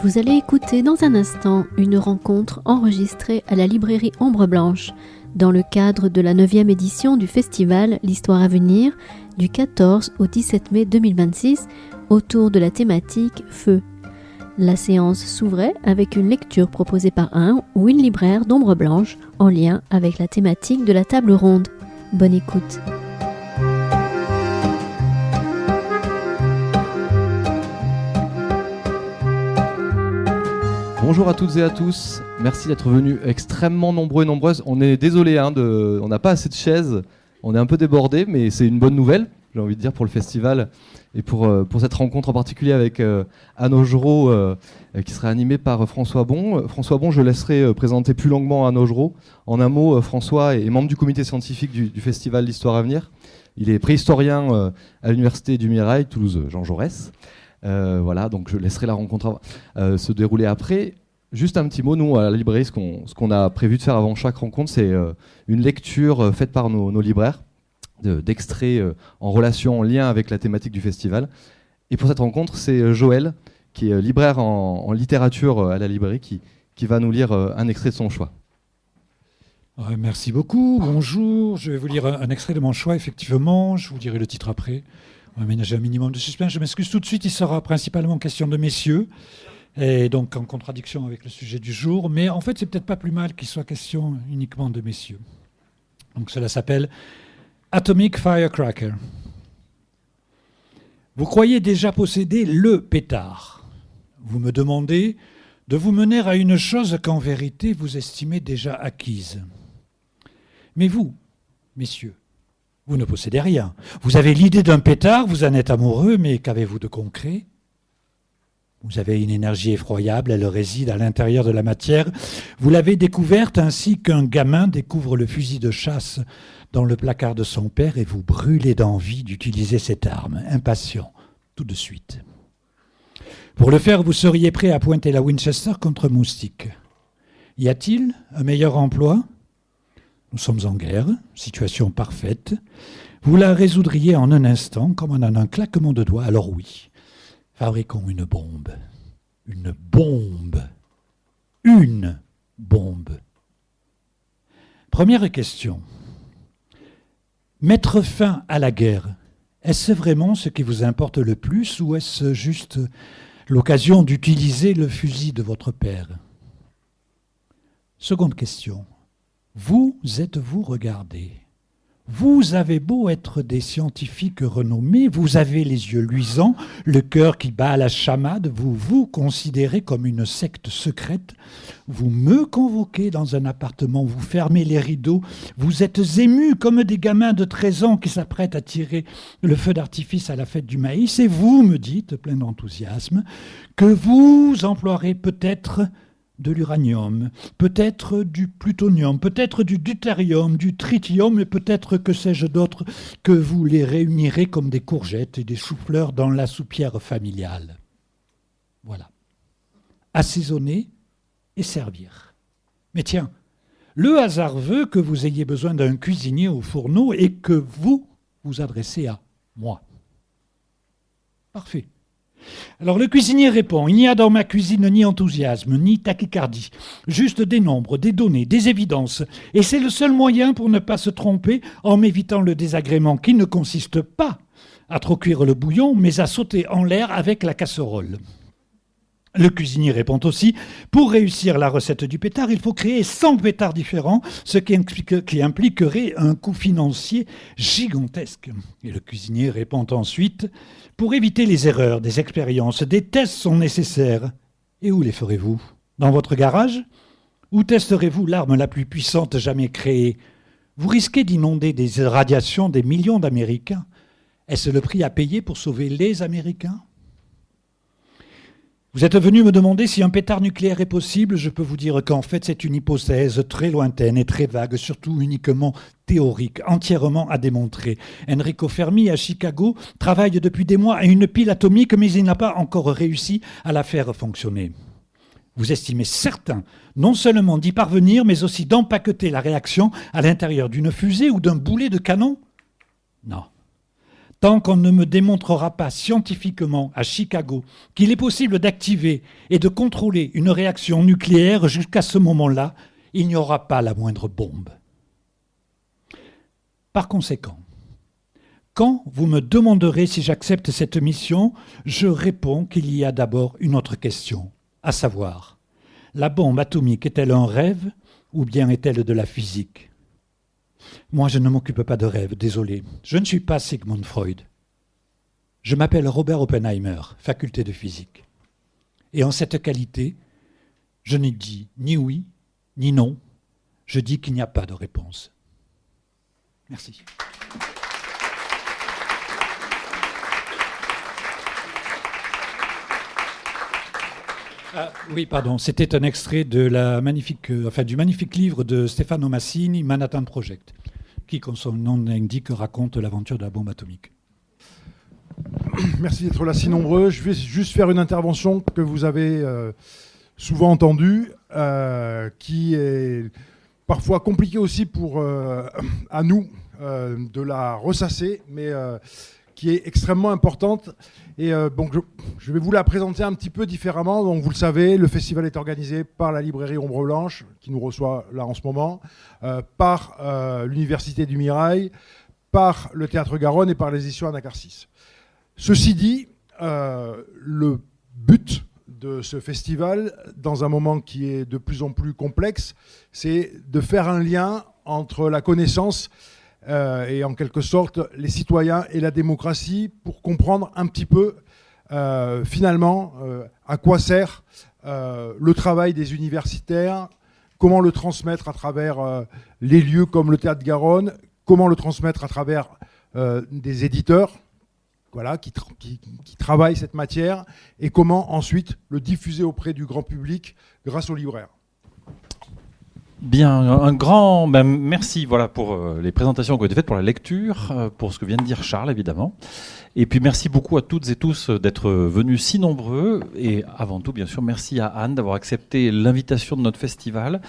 Vous allez écouter dans un instant une rencontre enregistrée à la librairie Ombre Blanche dans le cadre de la 9e édition du festival L'Histoire à venir du 14 au 17 mai 2026 autour de la thématique Feu. La séance s'ouvrait avec une lecture proposée par un ou une libraire d'Ombre Blanche en lien avec la thématique de la table ronde. Bonne écoute. Bonjour à toutes et à tous, merci d'être venus extrêmement nombreux et nombreuses. On est désolé, on n'a pas assez de chaises, on est un peu débordés, mais c'est une bonne nouvelle, j'ai envie de dire, pour le festival et pour cette rencontre en particulier avec Anne Augereau, qui sera animée par François Bon. François Bon, je laisserai présenter plus longuement Anne Augereau. En un mot, François est membre du comité scientifique du festival L'Histoire à venir. Il est préhistorien à l'université du Mirail, Toulouse, Jean Jaurès. Voilà, donc je laisserai la rencontre se dérouler après. Juste un petit mot, nous, à la librairie, ce qu'on a prévu de faire avant chaque rencontre, c'est une lecture faite par nos libraires, d'extraits en relation, en lien avec la thématique du festival. Et pour cette rencontre, c'est Joël, qui est libraire en littérature à la librairie, qui va nous lire un extrait de son choix. Merci beaucoup, bonjour. Je vais vous lire un extrait de mon choix, effectivement. Je vous dirai le titre après. On va ménager un minimum de suspense. Je m'excuse tout de suite, il sera principalement question de messieurs, et donc en contradiction avec le sujet du jour. Mais en fait, c'est peut-être pas plus mal qu'il soit question uniquement de messieurs. Donc cela s'appelle Atomic Firecracker. Vous croyez déjà posséder le pétard. Vous me demandez de vous mener à une chose qu'en vérité vous estimez déjà acquise. Mais vous, messieurs, vous ne possédez rien. Vous avez l'idée d'un pétard, vous en êtes amoureux, mais qu'avez-vous de concret ? Vous avez une énergie effroyable, elle réside à l'intérieur de la matière. Vous l'avez découverte ainsi qu'un gamin découvre le fusil de chasse dans le placard de son père et vous brûlez d'envie d'utiliser cette arme, impatient, tout de suite. Pour le faire, vous seriez prêt à pointer la Winchester contre Moustique. Y a-t-il un meilleur emploi ? Nous sommes en guerre, situation parfaite. Vous la résoudriez en un instant, comme en un claquement de doigts. Alors oui, fabriquons une bombe. Une bombe. Une bombe. Première question. Mettre fin à la guerre, est-ce vraiment ce qui vous importe le plus ou est-ce juste l'occasion d'utiliser le fusil de votre père ? Seconde question. Vous êtes-vous regardé ? Vous avez beau être des scientifiques renommés, vous avez les yeux luisants, le cœur qui bat à la chamade, vous vous considérez comme une secte secrète, vous me convoquez dans un appartement, vous fermez les rideaux, vous êtes émus comme des gamins de 13 ans qui s'apprêtent à tirer le feu d'artifice à la fête du maïs, et vous me dites, plein d'enthousiasme, que vous emploierez peut-être de l'uranium, peut-être du plutonium, peut-être du deutérium, du tritium, et peut-être que sais-je d'autre, que vous les réunirez comme des courgettes et des choux-fleurs dans la soupière familiale. Voilà. Assaisonner et servir. Mais tiens, le hasard veut que vous ayez besoin d'un cuisinier au fourneau et que vous vous adressez à moi. Parfait. Alors le cuisinier répond, il n'y a dans ma cuisine ni enthousiasme, ni tachycardie, juste des nombres, des données, des évidences. Et c'est le seul moyen pour ne pas se tromper en m'évitant le désagrément qui ne consiste pas à trop cuire le bouillon, mais à sauter en l'air avec la casserole. Le cuisinier répond aussi, pour réussir la recette du pétard, il faut créer 100 pétards différents, ce qui impliquerait un coût financier gigantesque. Et le cuisinier répond ensuite, pour éviter les erreurs, des expériences, des tests sont nécessaires. Et où les ferez-vous ? Dans votre garage ? Où testerez-vous l'arme la plus puissante jamais créée ? Vous risquez d'inonder des radiations des millions d'Américains. Est-ce le prix à payer pour sauver les Américains ? Vous êtes venu me demander si un pétard nucléaire est possible. Je peux vous dire qu'en fait, c'est une hypothèse très lointaine et très vague, surtout uniquement théorique, entièrement à démontrer. Enrico Fermi, à Chicago, travaille depuis des mois à une pile atomique, mais il n'a pas encore réussi à la faire fonctionner. Vous estimez certain non seulement d'y parvenir, mais aussi d'empaqueter la réaction à l'intérieur d'une fusée ou d'un boulet de canon ? Non. tant qu'on ne me démontrera pas scientifiquement à Chicago qu'il est possible d'activer et de contrôler une réaction nucléaire, jusqu'à ce moment-là, il n'y aura pas la moindre bombe. Par conséquent, quand vous me demanderez si j'accepte cette mission, je réponds qu'il y a d'abord une autre question, à savoir, la bombe atomique est-elle un rêve ou bien est-elle de la physique ? Moi, je ne m'occupe pas de rêve, désolé. Je ne suis pas Sigmund Freud. Je m'appelle Robert Oppenheimer, faculté de physique. Et en cette qualité, je ne dis ni oui, ni non. Je dis qu'il n'y a pas de réponse. Merci. Oui, pardon, c'était un extrait de du magnifique livre de Stefano Massini, Manhattan Project, qui, comme son nom l'indique, raconte l'aventure de la bombe atomique. Merci d'être là si nombreux. Je vais juste faire une intervention que vous avez souvent entendue, qui est parfois compliquée aussi pour à nous de la ressasser, mais qui est extrêmement importante. Et donc je vais vous la présenter un petit peu différemment. Donc vous le savez, le festival est organisé par la librairie Ombre Blanche, qui nous reçoit là en ce moment, par l'Université du Mirail, par le Théâtre Garonne et par les éditions Anacarsis. Ceci dit, le but de ce festival, dans un moment qui est de plus en plus complexe, c'est de faire un lien entre la connaissance et en quelque sorte les citoyens et la démocratie, pour comprendre un petit peu finalement à quoi sert le travail des universitaires, comment le transmettre à travers les lieux comme le Théâtre Garonne, comment le transmettre à travers des éditeurs, voilà, qui travaillent cette matière, et comment ensuite le diffuser auprès du grand public grâce aux libraires. Bien, un grand merci pour les présentations qui ont été faites, pour la lecture, pour ce que vient de dire Charles, évidemment. Et puis merci beaucoup à toutes et tous d'être venus si nombreux. Et avant tout, bien sûr, merci à Anne d'avoir accepté l'invitation de notre festival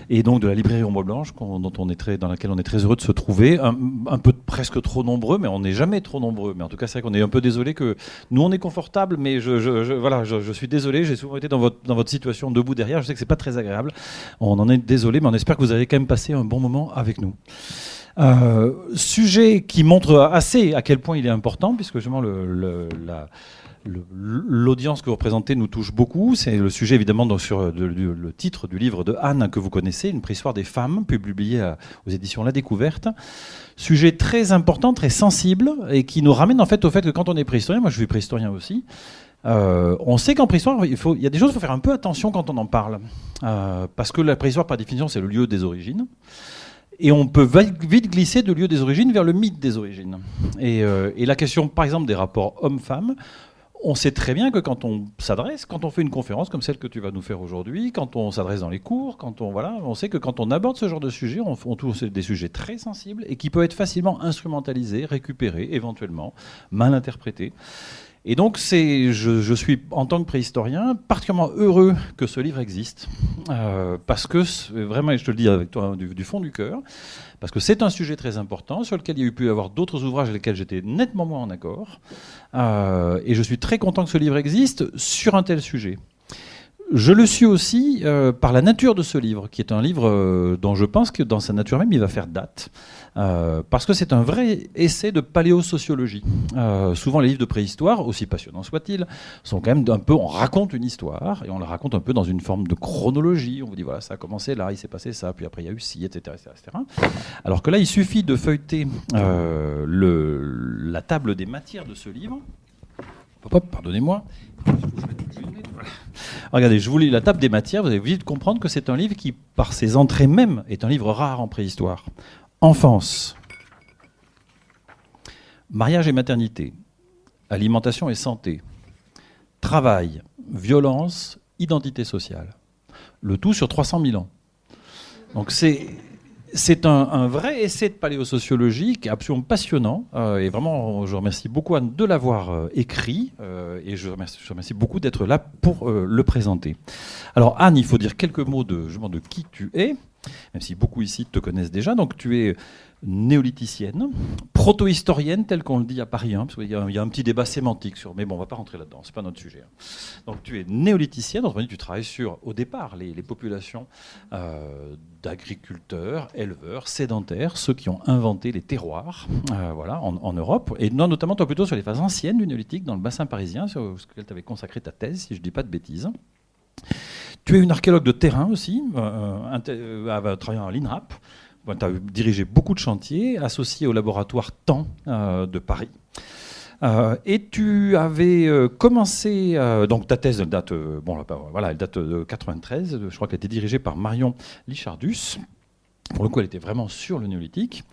et donc de la librairie Ombre Blanche, dans laquelle on est très heureux de se trouver. Un peu presque trop nombreux, mais on n'est jamais trop nombreux. Mais en tout cas, c'est vrai qu'on est un peu désolé que nous, on est confortable, mais je suis désolé. J'ai souvent été dans votre situation debout derrière. Je sais que c'est pas très agréable. On en est désolé, mais on espère que vous avez quand même passé un bon moment avec nous. Sujet qui montre assez à quel point il est important, puisque justement l'audience que vous représentez nous touche beaucoup. C'est le sujet évidemment sur le titre du livre de Anne que vous connaissez, Une préhistoire des femmes, publié aux éditions La Découverte. Sujet très important, très sensible, et qui nous ramène en fait au fait que quand on est préhistorien, moi je suis préhistorien aussi, on sait qu'en préhistoire, il y a des choses, il faut faire un peu attention quand on en parle, parce que la préhistoire par définition c'est le lieu des origines. Et on peut vite glisser de lieu des origines vers le mythe des origines. Et la question, par exemple, des rapports hommes-femmes, on sait très bien que quand on fait une conférence comme celle que tu vas nous faire aujourd'hui, quand on s'adresse dans les cours, on sait que quand on aborde ce genre de sujet, on touche des sujets très sensibles et qui peuvent être facilement instrumentalisés, récupérés, éventuellement, mal interprétés. Et donc, je suis, en tant que préhistorien, particulièrement heureux que ce livre existe, parce que, vraiment, et je te le dis avec toi du fond du cœur, parce que c'est un sujet très important, sur lequel il y a pu y avoir d'autres ouvrages avec lesquels j'étais nettement moins en accord, et je suis très content que ce livre existe sur un tel sujet. Je le suis aussi par la nature de ce livre, qui est un livre dont je pense que dans sa nature même, il va faire date. Parce que c'est un vrai essai de paléosociologie. Souvent, les livres de préhistoire, aussi passionnants soient-ils, sont quand même on raconte une histoire, et on la raconte un peu dans une forme de chronologie. On vous dit, voilà, ça a commencé là, il s'est passé ça, puis après il y a eu ci, etc., etc. Alors que là, il suffit de feuilleter la table des matières de ce livre. Pardonnez-moi. Regardez, je vous lis la table des matières, vous allez vite comprendre que c'est un livre qui, par ses entrées même, est un livre rare en préhistoire. Enfance, mariage et maternité, alimentation et santé, travail, violence, identité sociale. Le tout sur 300 000 ans. Donc c'est un vrai essai de paléosociologie qui est absolument passionnant. Et vraiment, je remercie beaucoup Anne de l'avoir écrit. Et je remercie beaucoup d'être là pour le présenter. Alors Anne, il faut dire quelques mots de qui tu es. Même si beaucoup ici te connaissent déjà. Donc tu es néolithicienne, proto-historienne telle qu'on le dit à Paris, parce qu'il y a un petit débat sémantique sur, mais bon, on va pas rentrer là-dedans, c'est pas notre sujet. Donc tu es néolithicienne, autrement dit, tu travailles sur, au départ, les populations d'agriculteurs, éleveurs, sédentaires, ceux qui ont inventé les terroirs, voilà, en Europe, et notamment toi plutôt sur les phases anciennes du néolithique, dans le bassin parisien, sur lequel tu avais consacré ta thèse, si je dis pas de bêtises. Tu es une archéologue de terrain aussi, travaillant à l'INRAP. Tu as dirigé beaucoup de chantiers associés au laboratoire Temps de Paris. Et tu avais commencé, donc ta thèse elle date, elle date de 93, je crois qu'elle a été dirigée par Marion Lichardus. Pour le coup, elle était vraiment sur le néolithique.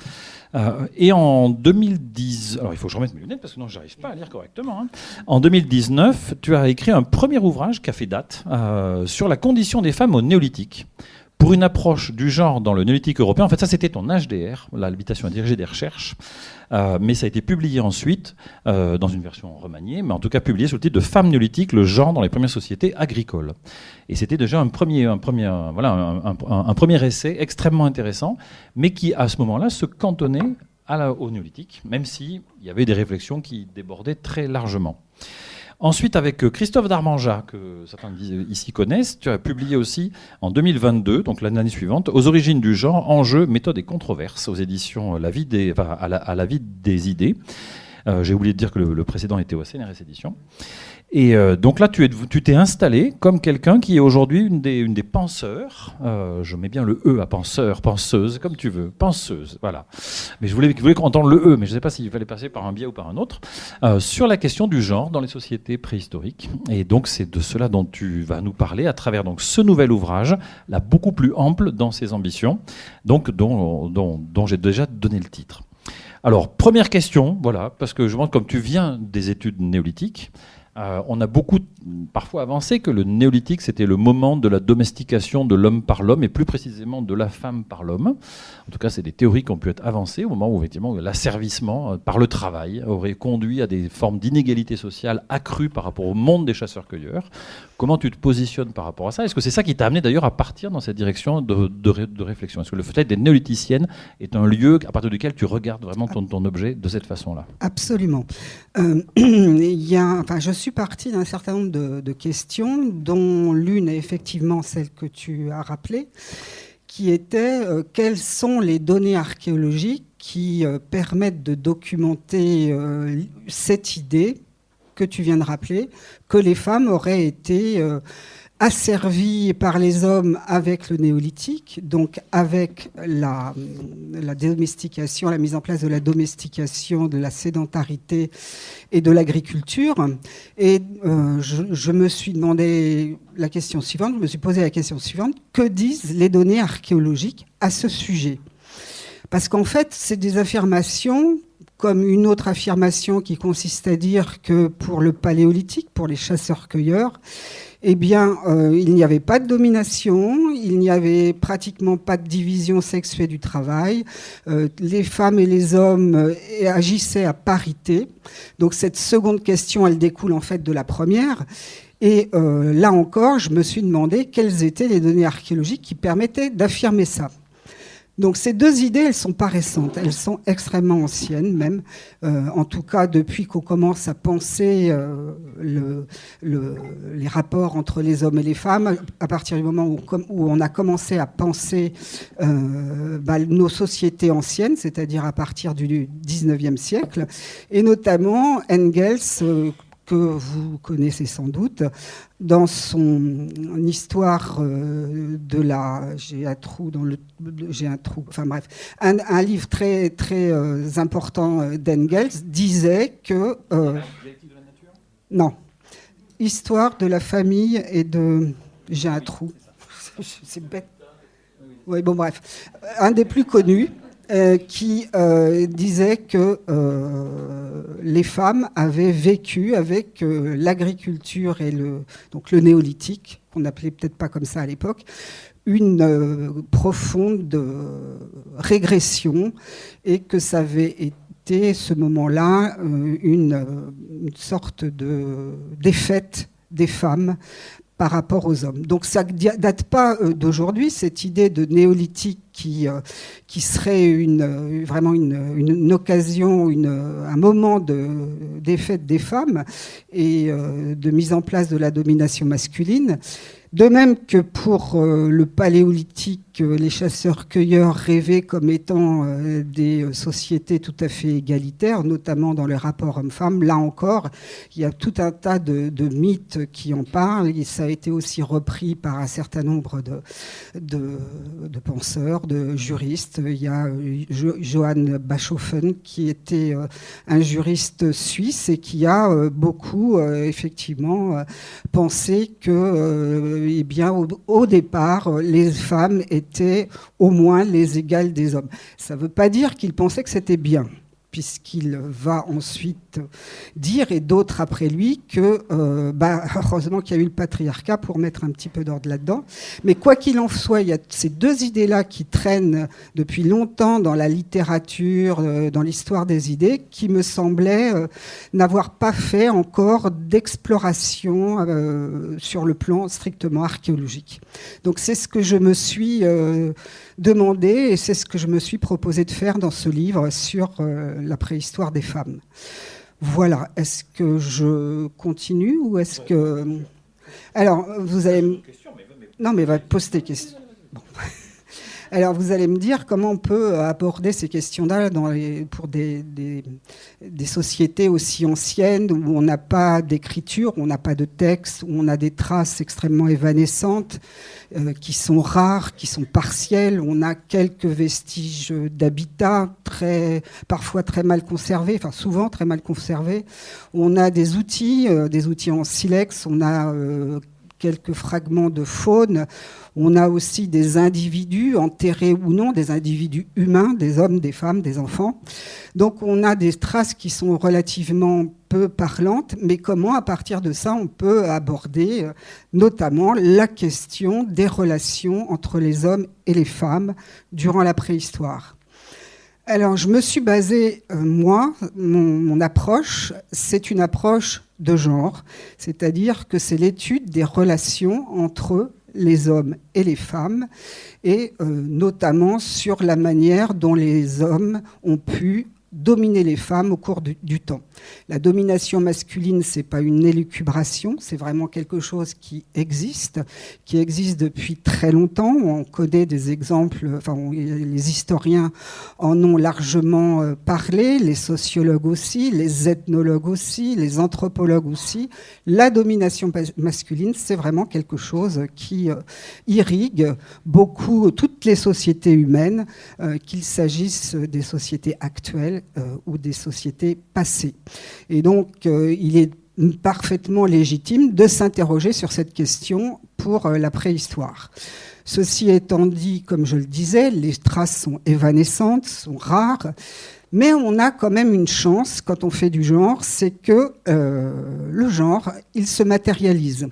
Et en 2010, alors il faut que je remette mes lunettes parce que non, je n'arrive pas à lire correctement. Hein. En 2019, tu as écrit un premier ouvrage qui a fait date sur la condition des femmes au néolithique. Pour une approche du genre dans le néolithique européen, en fait ça c'était ton HDR, l'habitation à diriger des recherches, mais ça a été publié ensuite dans une version remaniée, mais en tout cas publié sous le titre de Femmes néolithiques, le genre dans les premières sociétés agricoles. Et c'était déjà un premier essai extrêmement intéressant, mais qui à ce moment-là se cantonnait au néolithique, même s'il y avait des réflexions qui débordaient très largement. Ensuite, avec Christophe Darmanjat, que certains ici connaissent, tu as publié aussi en 2022, donc l'année suivante, Aux origines du genre, enjeux, méthodes et controverses, aux éditions à la vie des idées. J'ai oublié de dire que le précédent était au CNRS Éditions. Et donc là, tu t'es installé comme quelqu'un qui est aujourd'hui une des penseurs. Je mets bien le E à penseur, penseuse, comme tu veux, penseuse, voilà. Mais je voulais qu'on entende le E, mais je ne sais pas s'il fallait passer par un biais ou par un autre, sur la question du genre dans les sociétés préhistoriques. Et donc c'est de cela dont tu vas nous parler à travers donc ce nouvel ouvrage, là beaucoup plus ample dans ses ambitions, donc dont j'ai déjà donné le titre. Alors première question, voilà, parce que je pense comme tu viens des études néolithiques. On a beaucoup parfois avancé que le néolithique, c'était le moment de la domestication de l'homme par l'homme, et plus précisément de la femme par l'homme. En tout cas, c'est des théories qui ont pu être avancées au moment où effectivement, l'asservissement par le travail aurait conduit à des formes d'inégalité sociale accrues par rapport au monde des chasseurs-cueilleurs. Comment tu te positionnes par rapport à ça ? Est-ce que c'est ça qui t'a amené d'ailleurs à partir dans cette direction de réflexion ? Est-ce que le fait d'être néolithicienne est un lieu à partir duquel tu regardes vraiment ton objet de cette façon-là ? Absolument. Je suis partie d'un certain nombre de questions, dont l'une est effectivement celle que tu as rappelée, qui était quelles sont les données archéologiques qui permettent de documenter cette idée que tu viens de rappeler, que les femmes auraient été asservies par les hommes avec le néolithique, donc avec la domestication, la mise en place de la domestication, de la sédentarité et de l'agriculture. Et je me suis demandé la question suivante, je me suis posé la question suivante, que disent les données archéologiques à ce sujet ? Parce qu'en fait, c'est des affirmations comme une autre affirmation qui consiste à dire que pour le paléolithique, pour les chasseurs-cueilleurs, eh bien, il n'y avait pas de domination, il n'y avait pratiquement pas de division sexuée du travail, les femmes et les hommes agissaient à parité. Donc cette seconde question, elle découle en fait de la première. Et là encore, je me suis demandé quelles étaient les données archéologiques qui permettaient d'affirmer ça. Donc ces deux idées, elles ne sont pas récentes, elles sont extrêmement anciennes même, en tout cas depuis qu'on commence à penser les rapports entre les hommes et les femmes, à partir du moment où on a commencé à penser nos sociétés anciennes, c'est-à-dire à partir du 19e siècle, et notamment Engels, que vous connaissez sans doute, dans son histoire de la... Un livre très, très important d'Engels disait que... Dialectique de la nature ? Non. Histoire de la famille et de... J'ai un trou. C'est bête. Oui, bon, bref. Un des plus connus, qui disait que les femmes avaient vécu avec l'agriculture et le néolithique, qu'on n'appelait peut-être pas comme ça à l'époque, une profonde régression, et que ça avait été, ce moment-là, une sorte de défaite des femmes par rapport aux hommes. Donc ça ne date pas d'aujourd'hui, cette idée de néolithique qui serait vraiment une occasion, un moment des fêtes des femmes et de mise en place de la domination masculine. De même que pour le paléolithique, les chasseurs-cueilleurs rêvaient comme étant des sociétés tout à fait égalitaires, notamment dans les rapports hommes-femmes. Là encore, il y a tout un tas de mythes qui en parlent. Et ça a été aussi repris par un certain nombre de penseurs, de juristes. Il y a Johann Bachofen, qui était un juriste suisse et qui a beaucoup, effectivement, pensé que eh bien, au départ, les femmes étaient au moins les égales des hommes. Ça ne veut pas dire qu'il pensait que c'était bien, puisqu'il va ensuite dire, et d'autres après lui, que heureusement qu'il y a eu le patriarcat pour mettre un petit peu d'ordre là-dedans. Mais quoi qu'il en soit, il y a ces deux idées-là qui traînent depuis longtemps dans la littérature, dans l'histoire des idées, qui me semblaient n'avoir pas fait encore d'exploration sur le plan strictement archéologique. Donc c'est ce que je me suis demandé, et c'est ce que je me suis proposé de faire dans ce livre sur la préhistoire des femmes. Voilà. Est-ce que je continue ou est-ce que... Alors, vous allez... Non, mais va poser tes questions. Bon. Alors, vous allez me dire comment on peut aborder ces questions-là pour des sociétés aussi anciennes où on n'a pas d'écriture, où on n'a pas de texte, où on a des traces extrêmement évanescentes, qui sont rares, qui sont partielles. On a quelques vestiges d'habitat, parfois très mal conservés, enfin souvent très mal conservés. On a des outils en silex, on a quelques fragments de faune. On a aussi des individus, enterrés ou non, des individus humains, des hommes, des femmes, des enfants. Donc on a des traces qui sont relativement peu parlantes, mais comment, à partir de ça, on peut aborder notamment la question des relations entre les hommes et les femmes durant la préhistoire. Alors, je me suis basée, moi, mon approche, c'est une approche de genre, c'est-à-dire que c'est l'étude des relations entre les hommes et les femmes, et notamment sur la manière dont les hommes ont pu dominer les femmes au cours du temps. La domination masculine, c'est pas une élucubration, c'est vraiment quelque chose qui existe depuis très longtemps. On connaît des exemples, les historiens en ont largement parlé, les sociologues aussi, les ethnologues aussi, les anthropologues aussi. La domination masculine, c'est vraiment quelque chose qui irrigue beaucoup toutes les sociétés humaines, qu'il s'agisse des sociétés actuelles ou des sociétés passées. Et donc, il est parfaitement légitime de s'interroger sur cette question pour la préhistoire. Ceci étant dit, comme je le disais, les traces sont évanescentes, sont rares, mais on a quand même une chance quand on fait du genre, c'est que le genre, il se matérialise.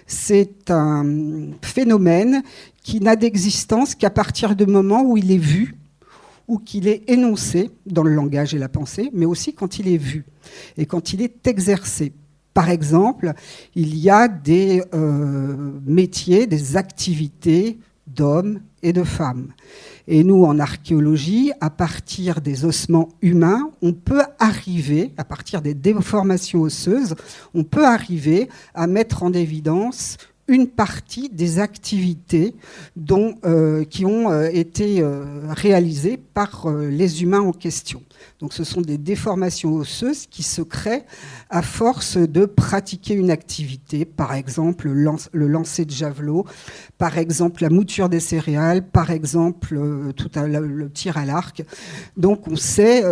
C'est un phénomène qui n'a d'existence qu'à partir du moment où il est vu, ou qu'il est énoncé dans le langage et la pensée, mais aussi quand il est vu et quand il est exercé. Par exemple, il y a des métiers, des activités d'hommes et de femmes. Et nous, en archéologie, à partir des ossements humains, on peut arriver, à partir des déformations osseuses, on peut arriver à mettre en évidence une partie des activités qui ont été réalisées par les humains en question. Donc ce sont des déformations osseuses qui se créent à force de pratiquer une activité, par exemple le lancer de javelot, par exemple la mouture des céréales, par exemple le tir à l'arc. Donc on sait,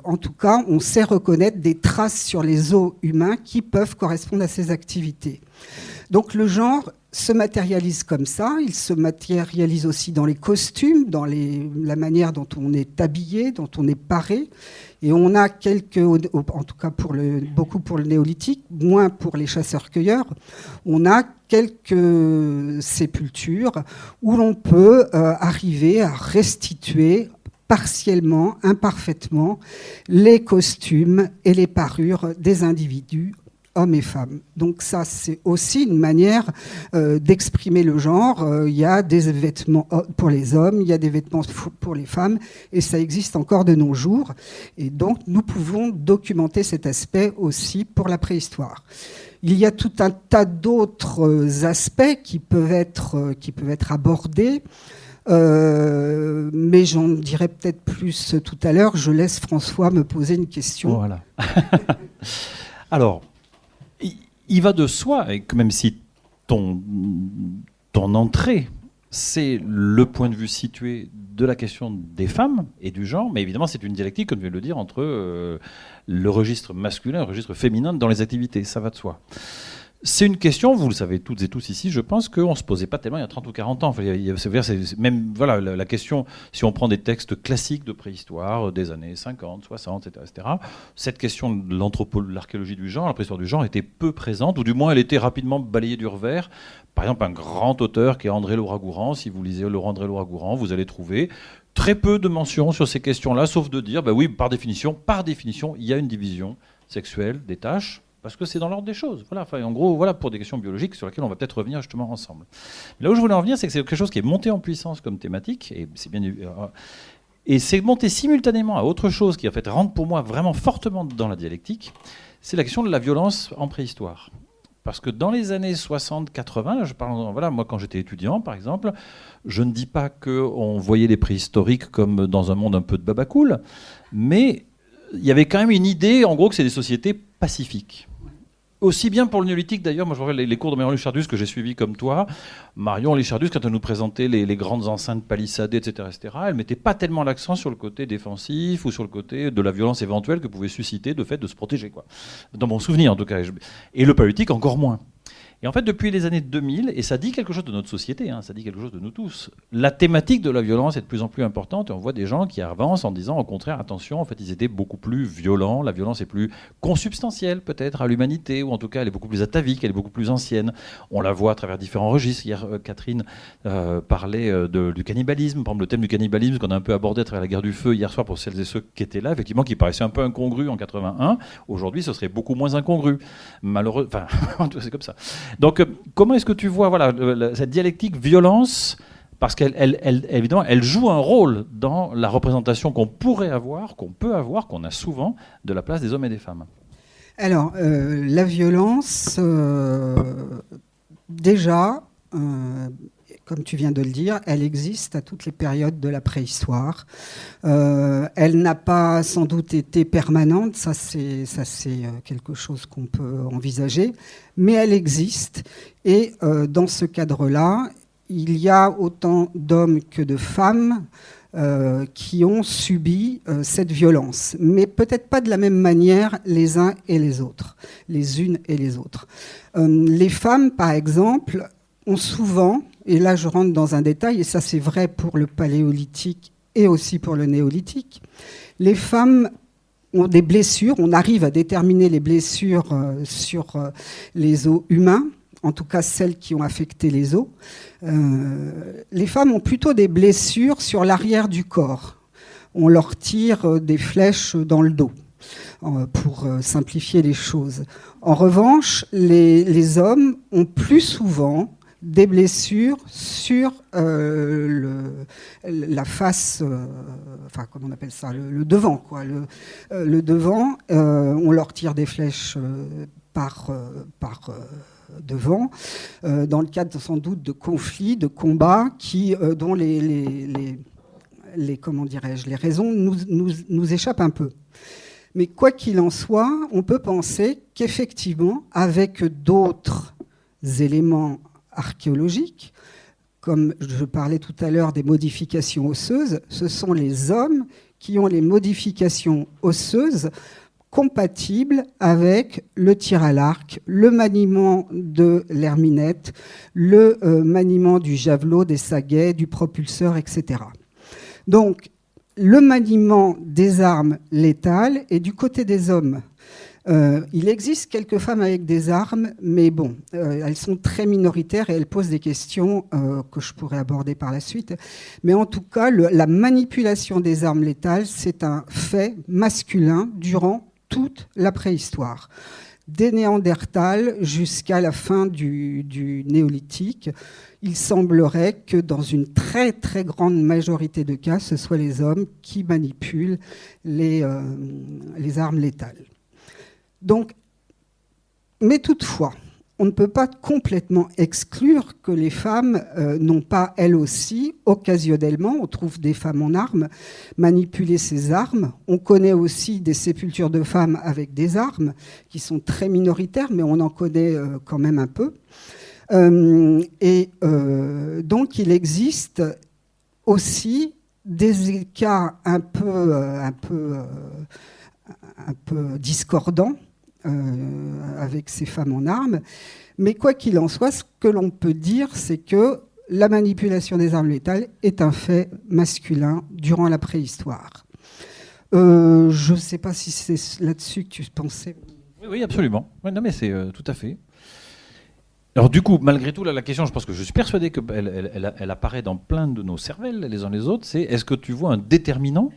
en tout cas, on sait reconnaître des traces sur les os humains qui peuvent correspondre à ces activités. Donc le genre se matérialise comme ça, il se matérialise aussi dans les costumes, dans la manière dont on est habillé, dont on est paré. Et on a en tout cas beaucoup pour le néolithique, moins pour les chasseurs-cueilleurs, on a quelques sépultures où l'on peut arriver à restituer partiellement, imparfaitement, les costumes et les parures des individus hommes et femmes. Donc ça, c'est aussi une manière d'exprimer le genre. Il y a des vêtements pour les hommes, il y a des vêtements pour les femmes, et ça existe encore de nos jours. Et donc, nous pouvons documenter cet aspect aussi pour la préhistoire. Il y a tout un tas d'autres aspects qui peuvent être abordés, mais j'en dirai peut-être plus tout à l'heure. Je laisse François me poser une question. Voilà. Alors, il va de soi, et que même si ton entrée, c'est le point de vue situé de la question des femmes et du genre, mais évidemment c'est une dialectique, comme je viens de le dire, entre le registre masculin et le registre féminin dans les activités, ça va de soi. C'est une question, vous le savez toutes et tous ici, je pense qu'on ne se posait pas tellement il y a 30 ou 40 ans. Enfin, c'est même voilà, la question, si on prend des textes classiques de préhistoire des années 50, 60, etc., cette question de l'archéologie du genre, la préhistoire du genre, était peu présente, ou du moins elle était rapidement balayée du revers. Par exemple, un grand auteur qui est André Lourat-Gourand, si vous lisez André Lourat-Gourand, vous allez trouver très peu de mentions sur ces questions-là, sauf de dire, oui, par définition, il y a une division sexuelle des tâches, parce que c'est dans l'ordre des choses. Voilà, enfin, en gros, voilà pour des questions biologiques sur lesquelles on va peut-être revenir justement ensemble. Mais là où je voulais en venir, c'est que c'est quelque chose qui est monté en puissance comme thématique, et c'est monté simultanément à autre chose qui en fait rentre pour moi vraiment fortement dans la dialectique, c'est la question de la violence en préhistoire. Parce que dans les années 60-80, je parle, voilà, moi quand j'étais étudiant par exemple, je ne dis pas qu'on voyait les préhistoriques comme dans un monde un peu de babacool, mais il y avait quand même une idée, en gros, que c'est des sociétés pacifiques. Aussi bien pour le néolithique, d'ailleurs, moi je rappelle les cours de Marion Lichardius que j'ai suivis comme toi. Marion Lichardius, quand elle nous présentait les grandes enceintes palissadées, etc., elle ne mettait pas tellement l'accent sur le côté défensif ou sur le côté de la violence éventuelle que pouvait susciter le fait de se protéger, quoi. Dans mon souvenir, en tout cas. Et le paléolithique, encore moins. Et en fait, depuis les années 2000, et ça dit quelque chose de notre société, ça dit quelque chose de nous tous, la thématique de la violence est de plus en plus importante, et on voit des gens qui avancent en disant, au contraire, attention, en fait, ils étaient beaucoup plus violents, la violence est plus consubstantielle, peut-être, à l'humanité, ou en tout cas, elle est beaucoup plus atavique, elle est beaucoup plus ancienne. On la voit à travers différents registres. Hier, Catherine parlait du cannibalisme, par exemple, le thème du cannibalisme qu'on a un peu abordé à travers la guerre du feu hier soir pour celles et ceux qui étaient là, effectivement, qui paraissait un peu incongru en 81. Aujourd'hui, ce serait beaucoup moins incongru. Malheureux, enfin, c'est comme ça. Donc, comment est-ce que tu vois cette dialectique violence, parce évidemment, elle joue un rôle dans la représentation qu'on pourrait avoir, qu'on peut avoir, qu'on a souvent, de la place des hommes et des femmes. Alors, la violence, déjà, comme tu viens de le dire, elle existe à toutes les périodes de la préhistoire. Elle n'a pas sans doute été permanente, ça c'est quelque chose qu'on peut envisager, mais elle existe. Et dans ce cadre-là, il y a autant d'hommes que de femmes qui ont subi cette violence, mais peut-être pas de la même manière les uns et les autres, les unes et les autres. Les femmes, par exemple, ont souvent, et là je rentre dans un détail, et ça c'est vrai pour le paléolithique et aussi pour le néolithique, les femmes ont des blessures, on arrive à déterminer les blessures sur les os humains, en tout cas celles qui ont affecté les os. Les femmes ont plutôt des blessures sur l'arrière du corps. On leur tire des flèches dans le dos, pour simplifier les choses. En revanche, les hommes ont plus souvent des blessures sur la face, enfin comment on appelle ça, le devant, quoi. Le devant, on leur tire des flèches par devant, dans le cadre sans doute de conflits, de combats dont les raisons nous échappent un peu. Mais quoi qu'il en soit, on peut penser qu'effectivement, avec d'autres éléments archéologiques, comme je parlais tout à l'heure des modifications osseuses, ce sont les hommes qui ont les modifications osseuses compatibles avec le tir à l'arc, le maniement de l'herminette, le maniement du javelot, des saguets, du propulseur, etc. Donc, le maniement des armes létales est du côté des hommes. Il existe quelques femmes avec des armes, mais bon, elles sont très minoritaires et elles posent des questions que je pourrais aborder par la suite. Mais en tout cas, la manipulation des armes létales, c'est un fait masculin durant toute la préhistoire. des Néandertals jusqu'à la fin du Néolithique. Il semblerait que dans une très très grande majorité de cas, ce soit les hommes qui manipulent les armes létales. Donc, mais toutefois, on ne peut pas complètement exclure que les femmes n'ont pas, elles aussi, occasionnellement, on trouve des femmes en armes, manipuler ces armes. On connaît aussi des sépultures de femmes avec des armes, qui sont très minoritaires, mais on en connaît quand même un peu. Donc il existe aussi des cas un peu discordants avec ces femmes en armes. Mais quoi qu'il en soit, ce que l'on peut dire, c'est que la manipulation des armes létales est un fait masculin durant la préhistoire. Je ne sais pas si c'est là-dessus que tu pensais. Oui, absolument. Ouais, non, mais c'est tout à fait. Alors du coup, malgré tout, là, la question, je pense que je suis persuadé qu'elle apparaît dans plein de nos cervelles, les uns les autres, c'est est-ce que tu vois un déterminant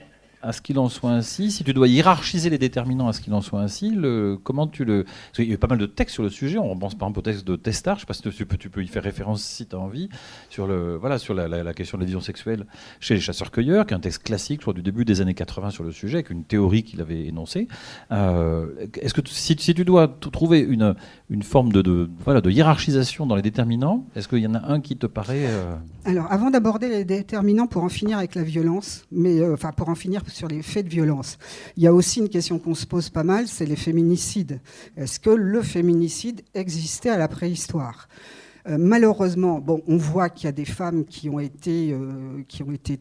à ce qu'il en soit ainsi? Si tu dois hiérarchiser les déterminants à ce qu'il en soit ainsi, comment tu le... Parce qu'il y a pas mal de textes sur le sujet, on pense par exemple au texte de Testard, je ne sais pas si tu peux y faire référence si tu as envie, sur la question de la vision sexuelle chez les chasseurs-cueilleurs, qui est un texte classique, je crois, du début des années 80 sur le sujet, avec une théorie qu'il avait énoncée. Est-ce que si tu dois trouver une forme de hiérarchisation dans les déterminants, est-ce qu'il y en a un qui te paraît... Alors, avant d'aborder les déterminants pour en finir avec la violence, pour en finir sur les faits de violence, il y a aussi une question qu'on se pose pas mal, c'est les féminicides. Est-ce que le féminicide existait à la préhistoire ? Malheureusement, on voit qu'il y a des femmes qui ont été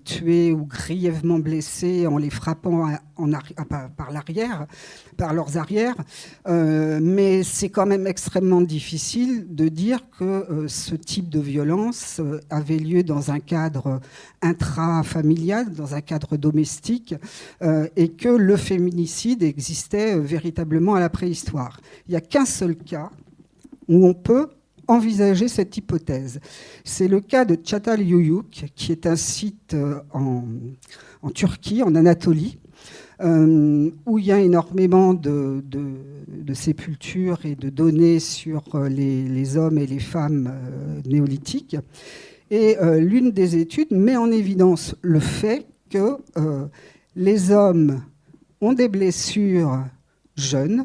tuées ou grièvement blessées en les frappant par l'arrière, par leurs arrières, mais c'est quand même extrêmement difficile de dire que ce type de violence avait lieu dans un cadre intrafamilial, dans un cadre domestique, et que le féminicide existait véritablement à la préhistoire. Il n'y a qu'un seul cas où on peut envisager cette hypothèse. C'est le cas de Çatalhöyük, qui est un site en Turquie, en Anatolie, où il y a énormément de sépultures et de données sur les hommes et les femmes néolithiques. Et l'une des études met en évidence le fait que les hommes ont des blessures jeunes,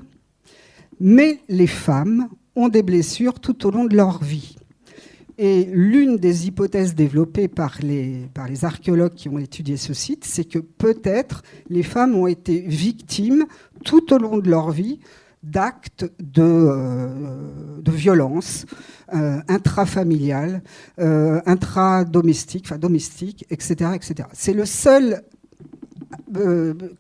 mais les femmes ont des blessures tout au long de leur vie. Et l'une des hypothèses développées par les archéologues qui ont étudié ce site, c'est que peut-être les femmes ont été victimes tout au long de leur vie d'actes de violence intrafamiliale, intradomestique, domestique, etc., etc. C'est le seul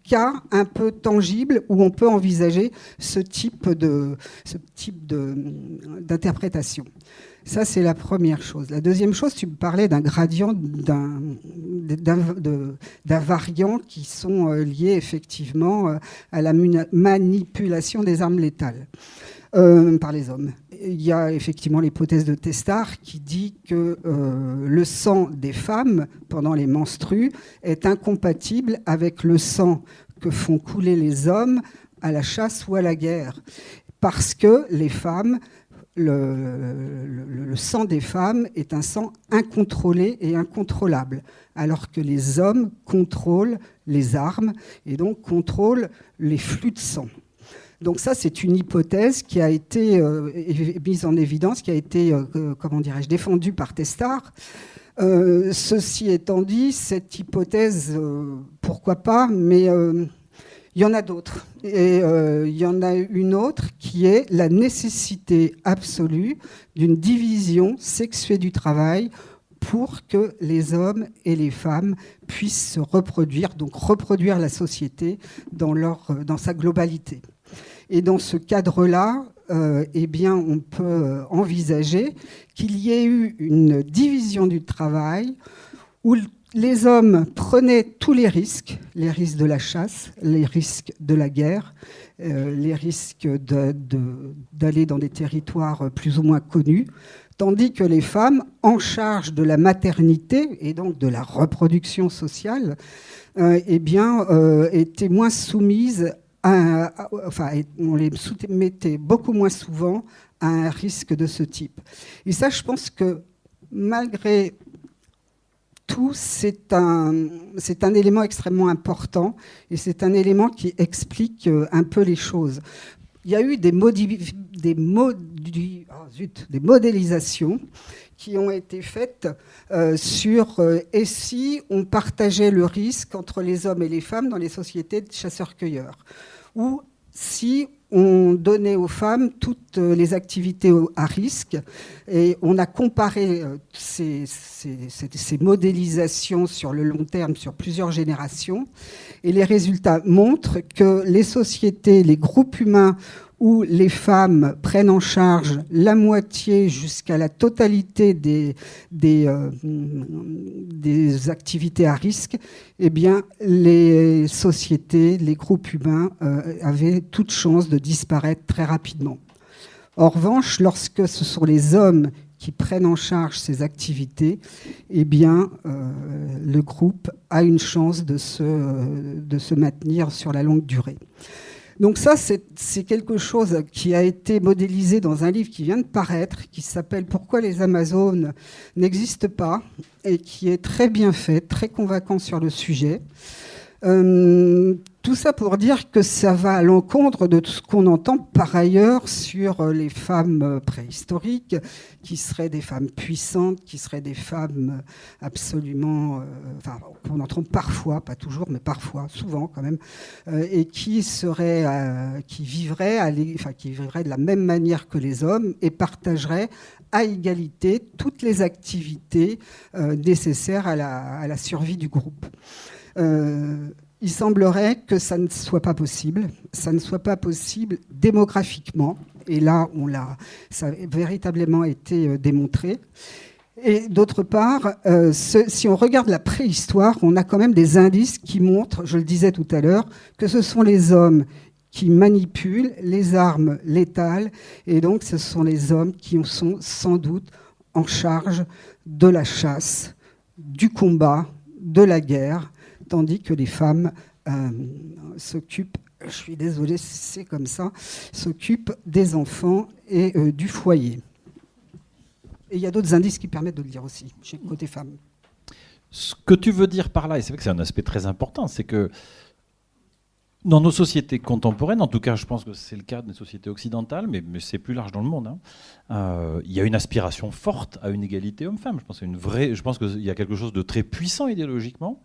cas un peu tangible où on peut envisager ce type d'interprétation. Ça, c'est la première chose. La deuxième chose, tu me parlais d'un gradient, d'un variant qui sont liés effectivement à la manipulation des armes létales par les hommes. Il y a effectivement l'hypothèse de Testard qui dit que le sang des femmes pendant les menstrues est incompatible avec le sang que font couler les hommes à la chasse ou à la guerre. Parce que les femmes, le sang des femmes est un sang incontrôlé et incontrôlable, alors que les hommes contrôlent les armes et donc contrôlent les flux de sang. Donc ça, c'est une hypothèse qui a été mise en évidence, qui a été, défendue par Testard. Ceci étant dit, cette hypothèse, pourquoi pas, mais il y en a d'autres. Et il y en a une autre qui est la nécessité absolue d'une division sexuée du travail pour que les hommes et les femmes puissent se reproduire, donc reproduire la société dans sa globalité. Et dans ce cadre-là, on peut envisager qu'il y ait eu une division du travail où les hommes prenaient tous les risques de la chasse, les risques de la guerre, les risques d'aller dans des territoires plus ou moins connus, tandis que les femmes, en charge de la maternité et donc de la reproduction sociale, étaient moins soumises on les soumettait beaucoup moins souvent à un risque de ce type. Et ça, je pense que malgré tout, c'est un élément extrêmement important et c'est un élément qui explique un peu les choses. Il y a eu des modélisations qui ont été faites sur et si on partageait le risque entre les hommes et les femmes dans les sociétés de chasseurs-cueilleurs, ou si on donnait aux femmes toutes les activités à risque, et on a comparé ces modélisations sur le long terme, sur plusieurs générations, et les résultats montrent que les sociétés, les groupes humains où les femmes prennent en charge la moitié jusqu'à la totalité des activités à risque, eh bien, les sociétés, les groupes humains avaient toute chance de disparaître très rapidement. En revanche, lorsque ce sont les hommes qui prennent en charge ces activités, eh bien, le groupe a une chance de se maintenir sur la longue durée. Donc ça, c'est quelque chose qui a été modélisé dans un livre qui vient de paraître, qui s'appelle « Pourquoi les Amazones n'existent pas ?» et qui est très bien fait, très convaincant sur le sujet. Tout ça pour dire que ça va à l'encontre de tout ce qu'on entend par ailleurs sur les femmes préhistoriques, qui seraient des femmes puissantes, qui seraient des femmes absolument, qu'on entend parfois, pas toujours, mais parfois, souvent quand même, et qui vivraient de la même manière que les hommes et partageraient à égalité toutes les activités nécessaires à la survie du groupe. Il semblerait que ça ne soit pas possible. Ça ne soit pas possible démographiquement. Et là, ça a véritablement été démontré. Et d'autre part, si on regarde la préhistoire, on a quand même des indices qui montrent, je le disais tout à l'heure, que ce sont les hommes qui manipulent les armes létales. Et donc, ce sont les hommes qui sont sans doute en charge de la chasse, du combat, de la guerre, tandis que les femmes s'occupent, je suis désolée, c'est comme ça, s'occupent des enfants et du foyer. Et il y a d'autres indices qui permettent de le dire aussi, côté femmes. Ce que tu veux dire par là, et c'est vrai que c'est un aspect très important, c'est que dans nos sociétés contemporaines, en tout cas je pense que c'est le cas des sociétés occidentales, mais c'est plus large dans le monde, il y a une aspiration forte à une égalité homme-femme. Je pense qu'il y a quelque chose de très puissant idéologiquement,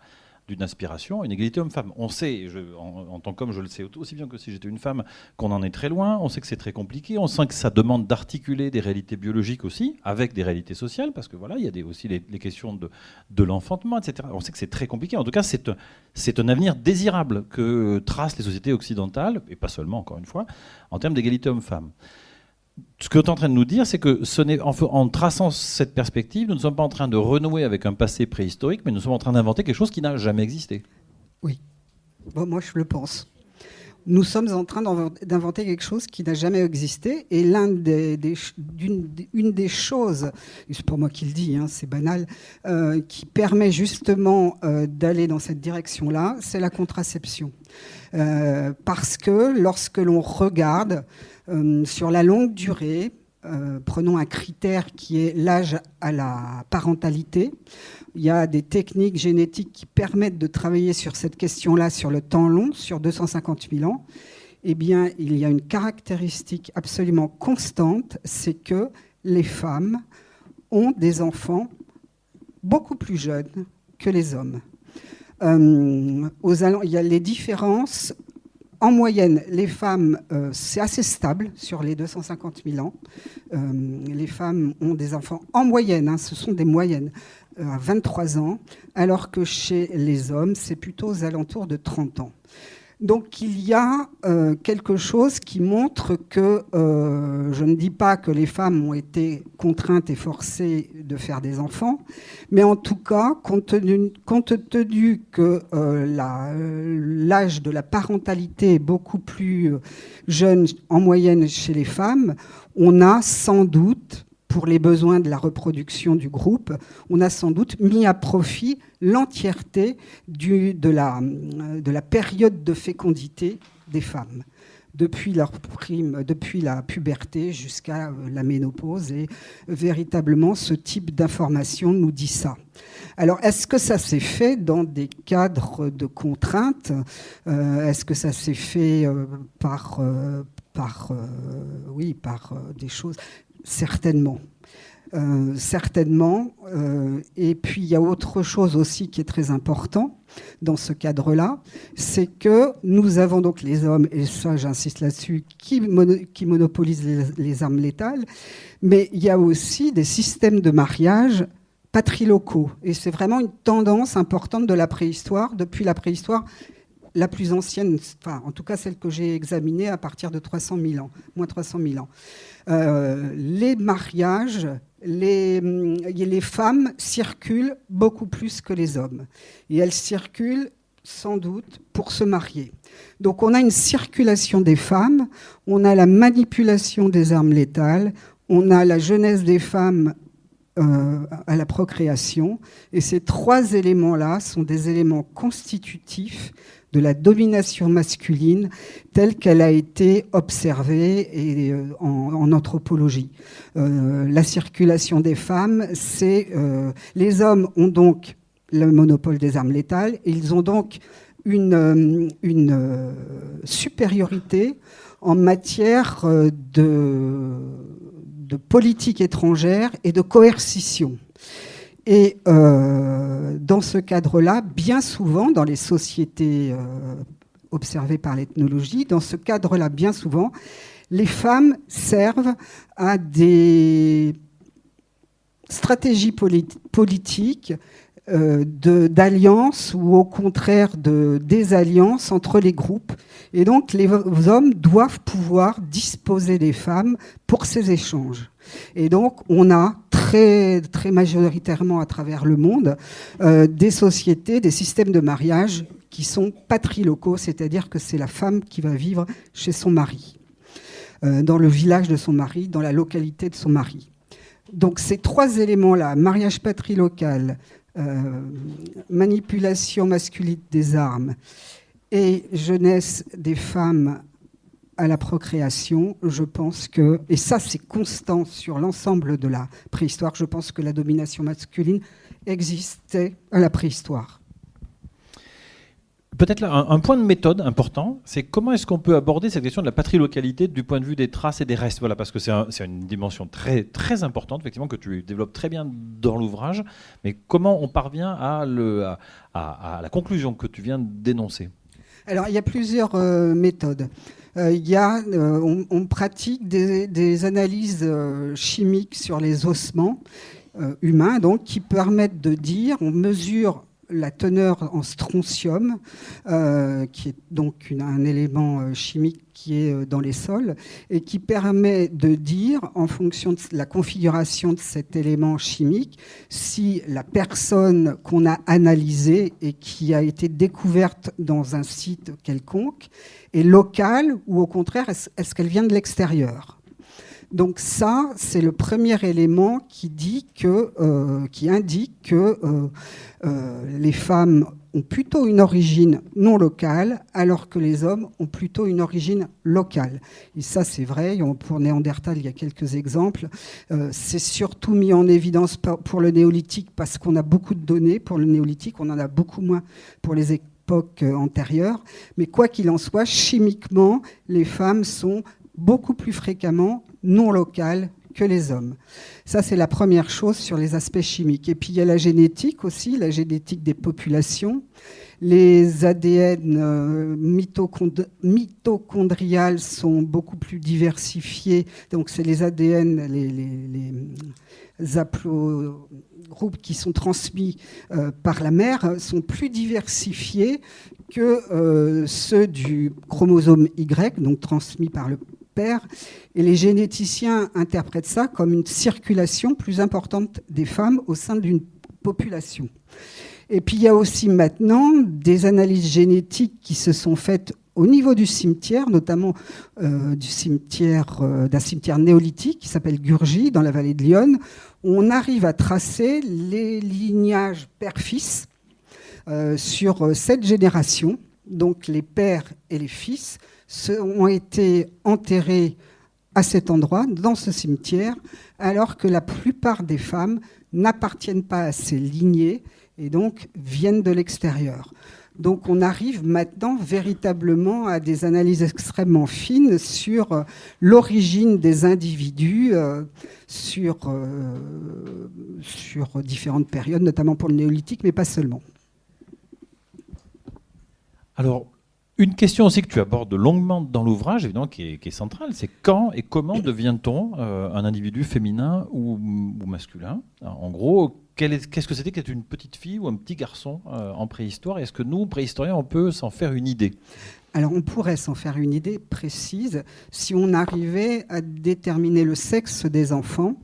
d'une aspiration à une égalité homme-femme. On sait, en tant qu'homme, je le sais aussi bien que si j'étais une femme, qu'on en est très loin. On sait que c'est très compliqué. On sent que ça demande d'articuler des réalités biologiques aussi, avec des réalités sociales, parce que voilà, il y a aussi les questions de l'enfantement, etc. On sait que c'est très compliqué. En tout cas, c'est un avenir désirable que tracent les sociétés occidentales, et pas seulement, encore une fois, en termes d'égalité homme-femme. Ce que tu es en train de nous dire, c'est que en traçant cette perspective, nous ne sommes pas en train de renouer avec un passé préhistorique, mais nous sommes en train d'inventer quelque chose qui n'a jamais existé. Oui, bon, moi je le pense. Nous sommes en train d'inventer quelque chose qui n'a jamais existé, et une des choses, c'est pas moi qui le dis, c'est banal, qui permet justement d'aller dans cette direction-là, c'est la contraception. Parce que lorsque l'on regarde sur la longue durée, prenons un critère qui est l'âge à la parentalité. Il y a des techniques génétiques qui permettent de travailler sur cette question-là sur le temps long, sur 250 000 ans. Eh bien, il y a une caractéristique absolument constante, c'est que les femmes ont des enfants beaucoup plus jeunes que les hommes. Il y a les différences. En moyenne, les femmes, c'est assez stable sur les 250 000 ans. Les femmes ont des enfants en moyenne, ce sont des moyennes, à 23 ans, alors que chez les hommes, c'est plutôt aux alentours de 30 ans. Donc il y a quelque chose qui montre que, je ne dis pas que les femmes ont été contraintes et forcées de faire des enfants, mais en tout cas, compte tenu que l'âge de la parentalité est beaucoup plus jeune en moyenne chez les femmes, on a sans doute, pour les besoins de la reproduction du groupe, on a sans doute mis à profit l'entièreté de la période de fécondité des femmes, depuis depuis la puberté jusqu'à la ménopause. Et véritablement, ce type d'information nous dit ça. Alors, est-ce que ça s'est fait dans des cadres de contraintes ? Est-ce que ça s'est fait par des choses ? Certainement. Certainement. Et puis, il y a autre chose aussi qui est très important dans ce cadre-là, c'est que nous avons donc les hommes, et ça j'insiste là-dessus, qui monopolisent les armes létales, mais il y a aussi des systèmes de mariage patrilocaux. Et c'est vraiment une tendance importante de la préhistoire, depuis la préhistoire la plus ancienne, enfin en tout cas celle que j'ai examinée à partir de 300 000 ans, moins 300 000 ans. Les mariages, les femmes circulent beaucoup plus que les hommes. Et elles circulent sans doute pour se marier. Donc on a une circulation des femmes, on a la manipulation des armes létales, on a la jeunesse des femmes à la procréation. Et ces trois éléments-là sont des éléments constitutifs de la domination masculine telle qu'elle a été observée en anthropologie. La circulation des femmes, les hommes ont donc le monopole des armes létales et ils ont donc une supériorité en matière de politique étrangère et de coercition. Et dans ce cadre-là, bien souvent, dans les sociétés observées par l'ethnologie, dans ce cadre-là, bien souvent, les femmes servent à des stratégies politiques d'alliance ou au contraire de désalliance entre les groupes. Et donc les hommes doivent pouvoir disposer des femmes pour ces échanges. Et donc on a très, très majoritairement à travers le monde des sociétés, des systèmes de mariage qui sont patrilocaux, c'est-à-dire que c'est la femme qui va vivre chez son mari, dans le village de son mari, dans la localité de son mari. Donc ces trois éléments-là, mariage patrilocal, manipulation masculine des armes et jeunesse des femmes à la procréation, je pense que, et ça c'est constant sur l'ensemble de la préhistoire, je pense que la domination masculine existait à la préhistoire. Peut-être là, un point de méthode important, c'est comment est-ce qu'on peut aborder cette question de la patrilocalité du point de vue des traces et des restes. Voilà, parce que c'est une dimension très, très importante, effectivement, que tu développes très bien dans l'ouvrage. Mais comment on parvient à la conclusion que tu viens d'énoncer ? Alors, il y a plusieurs méthodes. On pratique des analyses chimiques sur les ossements humains, donc, qui permettent de dire, on mesure la teneur en strontium, qui est donc un élément chimique qui est dans les sols, et qui permet de dire, en fonction de la configuration de cet élément chimique, si la personne qu'on a analysée et qui a été découverte dans un site quelconque est locale ou au contraire, est-ce qu'elle vient de l'extérieur ? Donc ça, c'est le premier élément qui indique que les femmes ont plutôt une origine non locale, alors que les hommes ont plutôt une origine locale. Et ça, c'est vrai. Pour Néandertal, il y a quelques exemples. C'est surtout mis en évidence pour le néolithique, parce qu'on a beaucoup de données pour le néolithique. On en a beaucoup moins pour les époques antérieures. Mais quoi qu'il en soit, chimiquement, les femmes sont beaucoup plus fréquemment non locales que les hommes. Ça, c'est la première chose sur les aspects chimiques. Et puis, il y a la génétique aussi, la génétique des populations. Les ADN mitochondriales sont beaucoup plus diversifiés. Donc, c'est les ADN, les haplogroupes qui sont transmis par la mère sont plus diversifiés que ceux du chromosome Y, donc transmis par le père. Et les généticiens interprètent ça comme une circulation plus importante des femmes au sein d'une population. Et puis il y a aussi maintenant des analyses génétiques qui se sont faites au niveau du cimetière, notamment d'un cimetière néolithique qui s'appelle Gurji, dans la vallée de l'Yonne. On arrive à tracer les lignages père-fils sur 7 générations. donc les pères et les fils, ont été enterrés à cet endroit, dans ce cimetière, alors que la plupart des femmes n'appartiennent pas à ces lignées et donc viennent de l'extérieur. Donc on arrive maintenant véritablement à des analyses extrêmement fines sur l'origine des individus, sur différentes périodes, notamment pour le néolithique, mais pas seulement. Alors, une question aussi que tu abordes longuement dans l'ouvrage, évidemment, qui est centrale, c'est quand et comment devient-on un individu féminin ou masculin ? En gros, qu'est-ce que c'était qu'être une petite fille ou un petit garçon en préhistoire ? Est-ce que nous, préhistoriens, on peut s'en faire une idée ? Alors on pourrait s'en faire une idée précise si on arrivait à déterminer le sexe des enfants,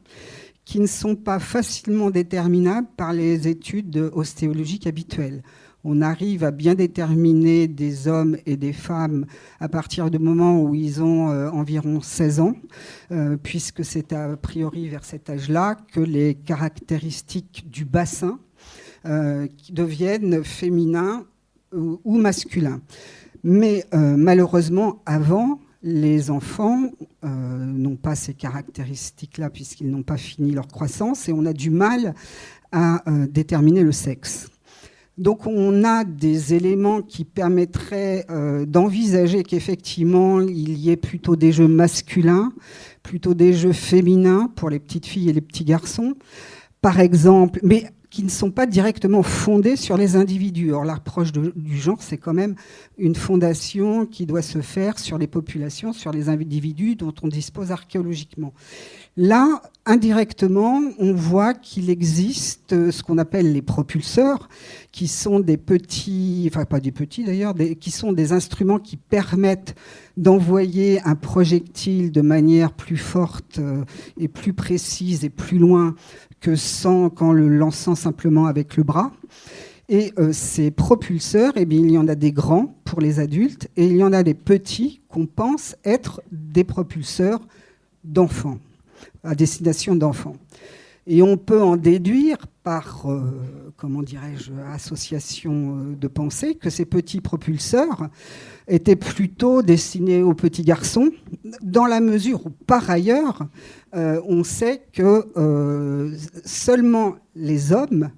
qui ne sont pas facilement déterminables par les études ostéologiques habituelles. On arrive à bien déterminer des hommes et des femmes à partir du moment où ils ont environ 16 ans, puisque c'est a priori vers cet âge-là que les caractéristiques du bassin deviennent féminins ou masculins. Mais malheureusement, avant, les enfants n'ont pas ces caractéristiques-là puisqu'ils n'ont pas fini leur croissance et on a du mal à déterminer le sexe. Donc on a des éléments qui permettraient d'envisager qu'effectivement il y ait plutôt des jeux masculins, plutôt des jeux féminins pour les petites filles et les petits garçons, par exemple, mais qui ne sont pas directement fondés sur les individus. Or, l'approche du genre, c'est quand même une fondation qui doit se faire sur les populations, sur les individus dont on dispose archéologiquement. Là, indirectement, on voit qu'il existe ce qu'on appelle les propulseurs, qui sont des petits, enfin pas des petits d'ailleurs, qui sont des instruments qui permettent d'envoyer un projectile de manière plus forte et plus précise et plus loin qu'en le lançant simplement avec le bras. Et ces propulseurs, eh bien, il y en a des grands pour les adultes et il y en a des petits qu'on pense être des propulseurs d'enfants, à destination d'enfants. Et on peut en déduire par, association de pensée, que ces petits propulseurs étaient plutôt destinés aux petits garçons, dans la mesure où, par ailleurs, on sait que seulement les hommes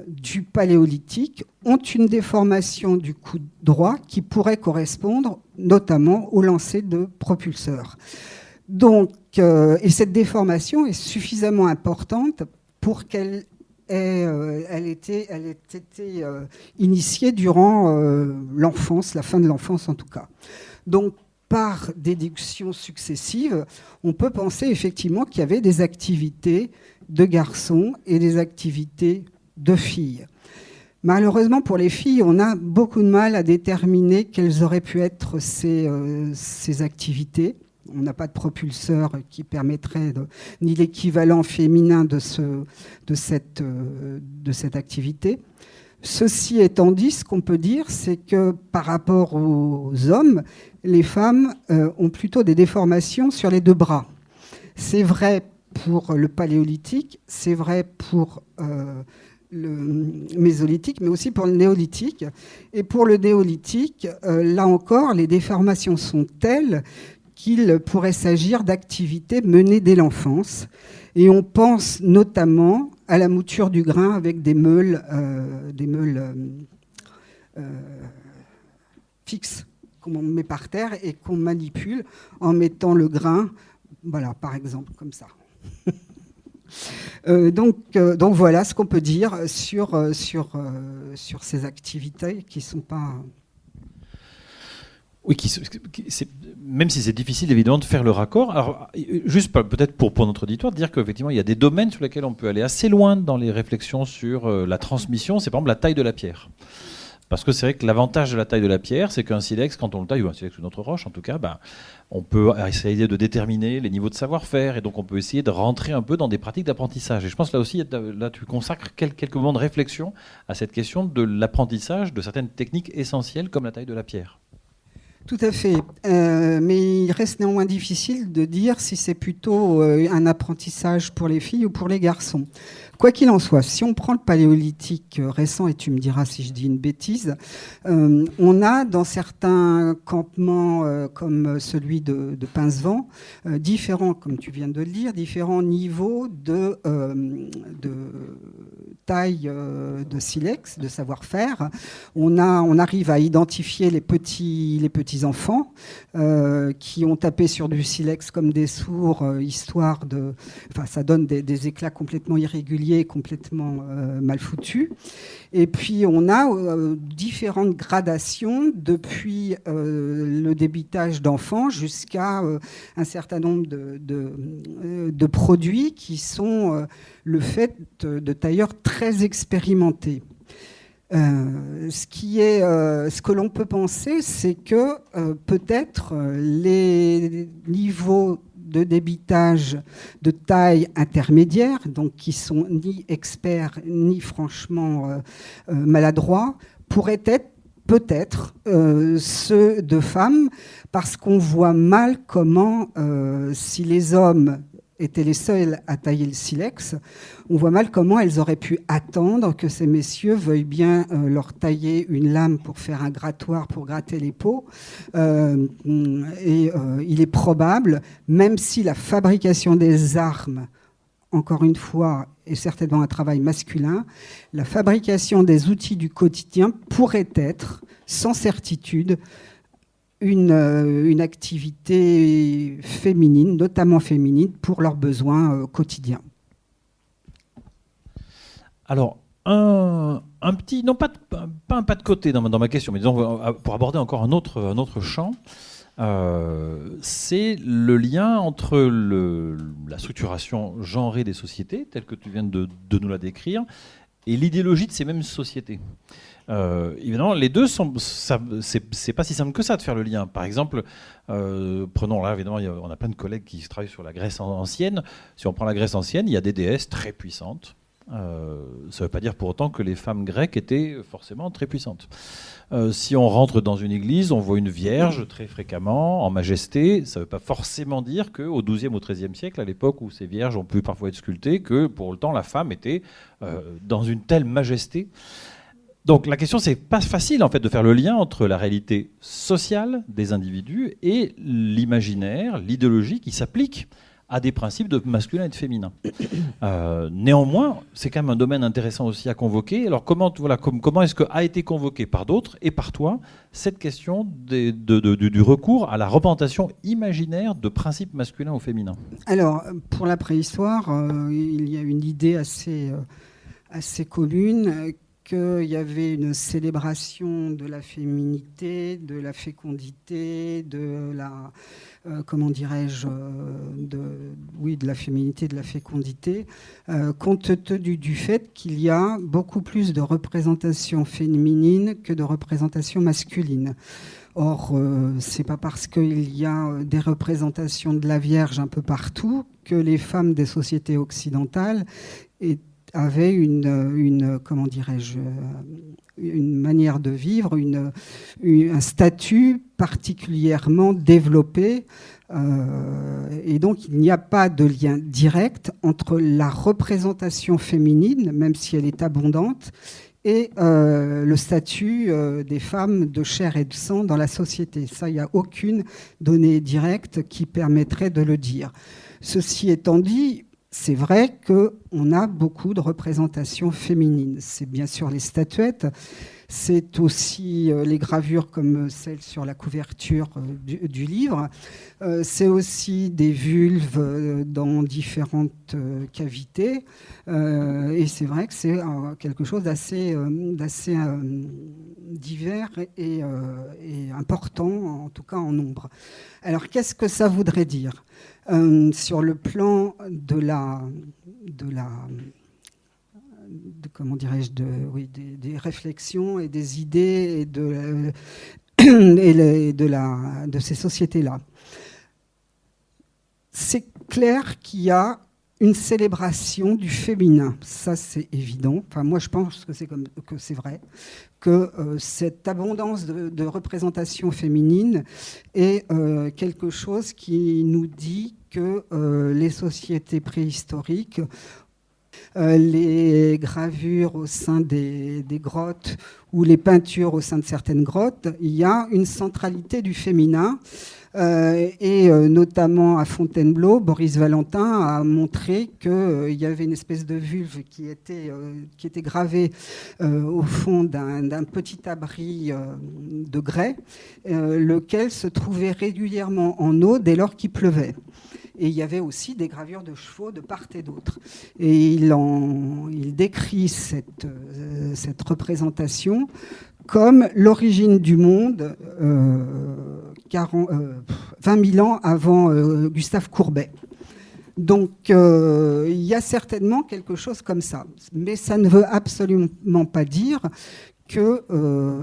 du Paléolithique ont une déformation du coude droit qui pourrait correspondre notamment au lancer de propulseurs. Donc, et cette déformation est suffisamment importante pour qu'elle ait été initiée durant l'enfance, la fin de l'enfance en tout cas. Donc, par déduction successive, on peut penser effectivement qu'il y avait des activités de garçons et des activités de filles. Malheureusement, pour les filles, on a beaucoup de mal à déterminer quelles auraient pu être ces activités. On n'a pas de propulseur qui permettrait ni l'équivalent féminin de cette activité. Ceci étant dit, ce qu'on peut dire, c'est que par rapport aux hommes, les femmes ont plutôt des déformations sur les deux bras. C'est vrai pour le Paléolithique, c'est vrai pour le Mésolithique, mais aussi pour le Néolithique. Et pour le Néolithique, là encore, les déformations sont telles qu'il pourrait s'agir d'activités menées dès l'enfance. Et on pense notamment à la mouture du grain avec des meules fixes qu'on met par terre et qu'on manipule en mettant le grain, voilà, par exemple, comme ça. Donc voilà ce qu'on peut dire sur ces activités qui ne sont pas... Oui, même si c'est difficile évidemment de faire le raccord. Alors, juste peut-être pour notre auditoire, de dire qu'effectivement il y a des domaines sur lesquels on peut aller assez loin dans les réflexions sur la transmission, c'est par exemple la taille de la pierre. Parce que c'est vrai que l'avantage de la taille de la pierre, c'est qu'un silex, quand on le taille, ou un silex ou une autre roche en tout cas, on peut essayer de déterminer les niveaux de savoir-faire et donc on peut essayer de rentrer un peu dans des pratiques d'apprentissage. Et je pense là aussi, là tu consacres quelques moments de réflexion à cette question de l'apprentissage de certaines techniques essentielles comme la taille de la pierre. Tout à fait. mais il reste néanmoins difficile de dire si c'est plutôt un apprentissage pour les filles ou pour les garçons. Quoi qu'il en soit, si on prend le paléolithique récent, et tu me diras si je dis une bêtise, on a dans certains campements comme celui de Pincevent, différents, comme tu viens de le dire, différents niveaux de taille de silex, de savoir-faire. On arrive à identifier les petits enfants qui ont tapé sur du silex comme des sourds, histoire de... Enfin, ça donne des éclats complètement irréguliers, complètement mal foutus. Et puis, on a différentes gradations depuis le débitage d'enfants jusqu'à un certain nombre de produits qui sont le fait de tailleurs très expérimentés. Ce que l'on peut penser, c'est que peut-être les niveaux de débitage de taille intermédiaire, donc qui sont ni experts ni franchement maladroits, pourraient être peut-être ceux de femmes, parce qu'on voit mal comment, si les hommes étaient les seuls à tailler le silex, on voit mal comment elles auraient pu attendre que ces messieurs veuillent bien leur tailler une lame pour faire un grattoir pour gratter les peaux. Il est probable, même si la fabrication des armes, encore une fois, est certainement un travail masculin, la fabrication des outils du quotidien pourrait être, sans certitude, une activité féminine, notamment féminine, pour leurs besoins quotidiens. Alors, un petit, non pas un pas de côté dans ma question, mais disons, pour aborder encore un autre champ, c'est le lien entre la structuration genrée des sociétés, telle que tu viens de nous la décrire, et l'idéologie de ces mêmes sociétés. Évidemment, les deux c'est pas si simple que ça de faire le lien. Par exemple, prenons là, évidemment, on a plein de collègues qui travaillent sur la Grèce ancienne. Si on prend la Grèce ancienne, il y a des déesses très puissantes. Ça ne veut pas dire pour autant que les femmes grecques étaient forcément très puissantes. Si on rentre dans une église, on voit une vierge très fréquemment, en majesté. Ça ne veut pas forcément dire qu'au XIIe ou XIIIe siècle, à l'époque où ces vierges ont pu parfois être sculptées, que pour autant la femme était dans une telle majesté. Donc la question, c'est pas facile en fait de faire le lien entre la réalité sociale des individus et l'imaginaire, l'idéologie qui s'applique à des principes de masculin et de féminin. Néanmoins, c'est quand même un domaine intéressant aussi à convoquer. Alors comment est-ce qu'a été convoqué par d'autres et par toi cette question du recours à la représentation imaginaire de principes masculins ou féminins ? Alors, pour la préhistoire, il y a une idée assez commune qu'il y avait une célébration de la féminité, de la fécondité, de la de la féminité, de la fécondité, compte tenu du fait qu'il y a beaucoup plus de représentations féminines que de représentations masculines. Or, c'est pas parce qu'il y a des représentations de la Vierge un peu partout que les femmes des sociétés occidentales avaient une manière de vivre, un statut particulièrement développé. Et donc, il n'y a pas de lien direct entre la représentation féminine, même si elle est abondante, et le statut des femmes de chair et de sang dans la société. Ça, il n'y a aucune donnée directe qui permettrait de le dire. Ceci étant dit, c'est vrai qu'on a beaucoup de représentations féminines. C'est bien sûr les statuettes, c'est aussi les gravures comme celle sur la couverture du livre. C'est aussi des vulves dans différentes cavités. Et c'est vrai que c'est quelque chose d'assez divers et important, en tout cas en nombre. Alors, qu'est-ce que ça voudrait dire ? Sur le plan des réflexions et des idées et de ces sociétés-là. C'est clair qu'il y a une célébration du féminin. Ça, c'est évident. Enfin, moi, je pense que c'est vrai, que cette abondance de représentation féminine est quelque chose qui nous dit que les sociétés préhistoriques, les gravures au sein des grottes ou les peintures au sein de certaines grottes, il y a une centralité du féminin. Et notamment à Fontainebleau, Boris Valentin a montré qu'il y avait une espèce de vulve qui était gravée au fond d'un petit abri de grès, lequel se trouvait régulièrement en eau dès lors qu'il pleuvait. Et il y avait aussi des gravures de chevaux de part et d'autre. Et il décrit cette représentation comme l'origine du monde 20 000 ans avant Gustave Courbet. Donc il y a certainement quelque chose comme ça. Mais ça ne veut absolument pas dire que...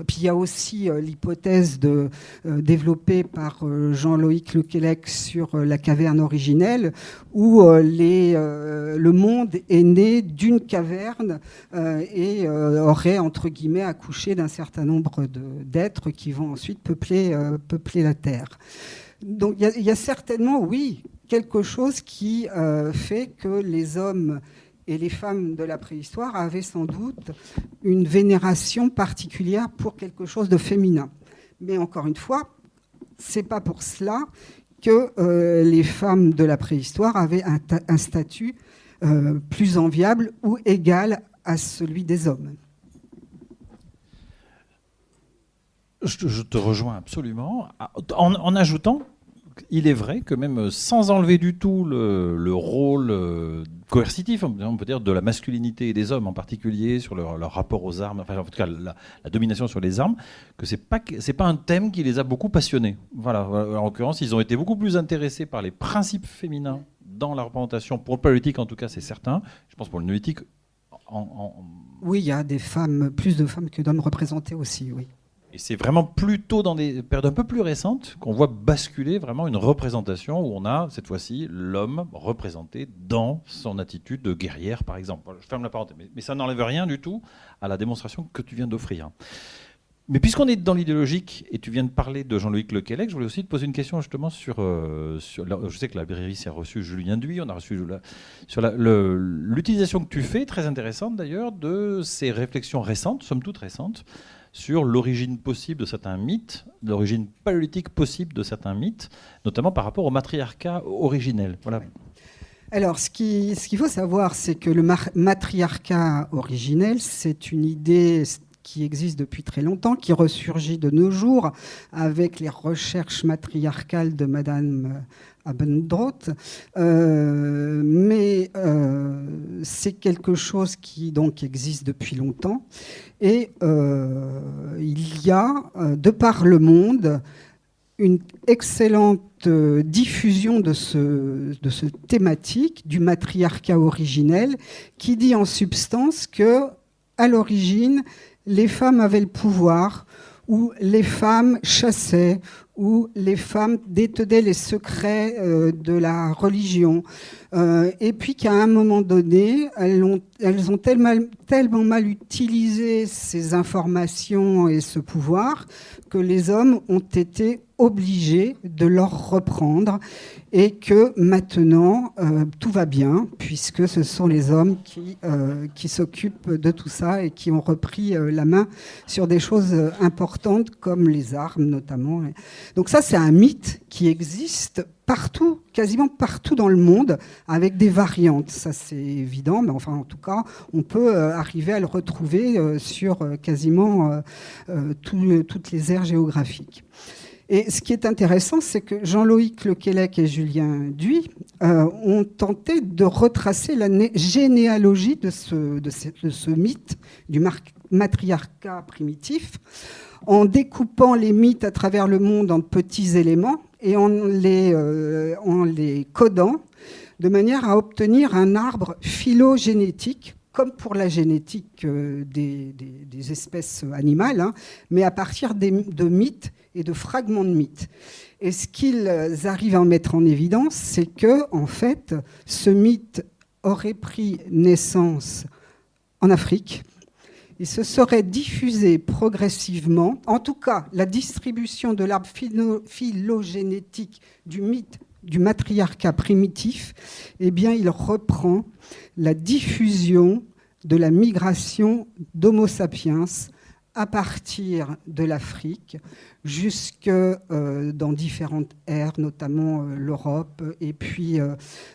puis il y a aussi l'hypothèse développée par Jean-Loïc Lequelec sur la caverne originelle, où le monde est né d'une caverne et aurait, entre guillemets, accouché d'un certain nombre d'êtres qui vont ensuite peupler la Terre. Donc il y a certainement, oui, quelque chose qui fait que les hommes et les femmes de la préhistoire avaient sans doute une vénération particulière pour quelque chose de féminin. Mais encore une fois, c'est pas pour cela que les femmes de la préhistoire avaient un statut plus enviable ou égal à celui des hommes. Je te rejoins absolument, en ajoutant, il est vrai que même sans enlever du tout le rôle coercitif, on peut dire, de la masculinité et des hommes en particulier, sur leur rapport aux armes, enfin en tout cas la domination sur les armes, que c'est pas un thème qui les a beaucoup passionnés. Voilà, en l'occurrence, ils ont été beaucoup plus intéressés par les principes féminins dans la représentation, pour le paléolithique en tout cas, c'est certain. Je pense pour le néolithique. Oui, il y a plus de femmes que d'hommes représentés aussi, oui. Et c'est vraiment plutôt dans des périodes un peu plus récentes qu'on voit basculer vraiment une représentation où on a, cette fois-ci, l'homme représenté dans son attitude de guerrière, par exemple. Voilà, je ferme la parenthèse, mais ça n'enlève rien du tout à la démonstration que tu viens d'offrir. Mais puisqu'on est dans l'idéologique, et tu viens de parler de Jean-Loïc Lequelec, je voulais aussi te poser une question justement sur je sais que la librairie s'est reçue Julien Duy, on a reçu sur l'utilisation que tu fais, très intéressante d'ailleurs, de ces réflexions récentes, somme toute récentes, sur l'origine possible de certains mythes, l'origine paléolithique possible de certains mythes, notamment par rapport au matriarcat originel. Voilà. Alors, ce qu'il faut savoir, c'est que le matriarcat originel, c'est une idée qui existe depuis très longtemps, qui ressurgit de nos jours avec les recherches matriarcales de Madame Abendroth, mais c'est quelque chose qui donc existe depuis longtemps, et il y a de par le monde une excellente diffusion de ce thématique du matriarcat originel, qui dit en substance que à l'origine les femmes avaient le pouvoir, où les femmes chassaient, où les femmes détenaient les secrets de la religion, et puis qu'à un moment donné, elles ont tellement mal utilisé ces informations et ce pouvoir que les hommes ont été obligés de leur reprendre, et que maintenant tout va bien, puisque ce sont les hommes qui s'occupent de tout ça et qui ont repris la main sur des choses importantes comme les armes notamment. Donc ça, c'est un mythe qui existe partout, quasiment partout dans le monde, avec des variantes. Ça, c'est évident, mais enfin, en tout cas, on peut arriver à le retrouver sur quasiment toutes les aires géographiques. Et ce qui est intéressant, c'est que Jean-Loïc Lequelec et Julien Duy ont tenté de retracer la généalogie de ce mythe du matriarcat primitif, en découpant les mythes à travers le monde en petits éléments et en les codant de manière à obtenir un arbre phylogénétique, comme pour la génétique des espèces animales, hein, mais à partir de mythes et de fragments de mythes. Et ce qu'ils arrivent à mettre en évidence, c'est que, en fait, ce mythe aurait pris naissance en Afrique. Il se serait diffusé progressivement, en tout cas la distribution de l'arbre phylogénétique du mythe du matriarcat primitif, eh bien, il reprend la diffusion de la migration d'Homo sapiens à partir de l'Afrique jusque dans différentes ères, notamment l'Europe et puis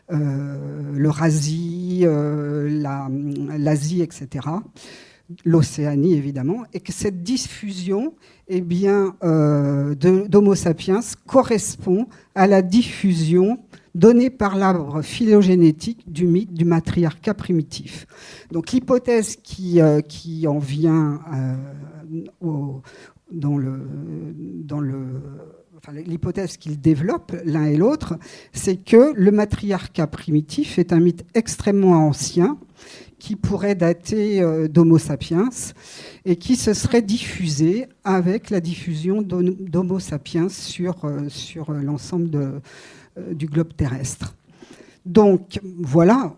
l'Eurasie, l'Asie, etc., l'Océanie évidemment, et que cette diffusion eh bien, d'Homo sapiens correspond à la diffusion donnée par l'arbre phylogénétique du mythe du matriarcat primitif. Donc l'hypothèse qui en vient l'hypothèse qu'ils développent l'un et l'autre, c'est que le matriarcat primitif est un mythe extrêmement ancien qui pourrait dater d'Homo sapiens et qui se serait diffusé avec la diffusion d'Homo sapiens sur l'ensemble du globe terrestre. Donc voilà,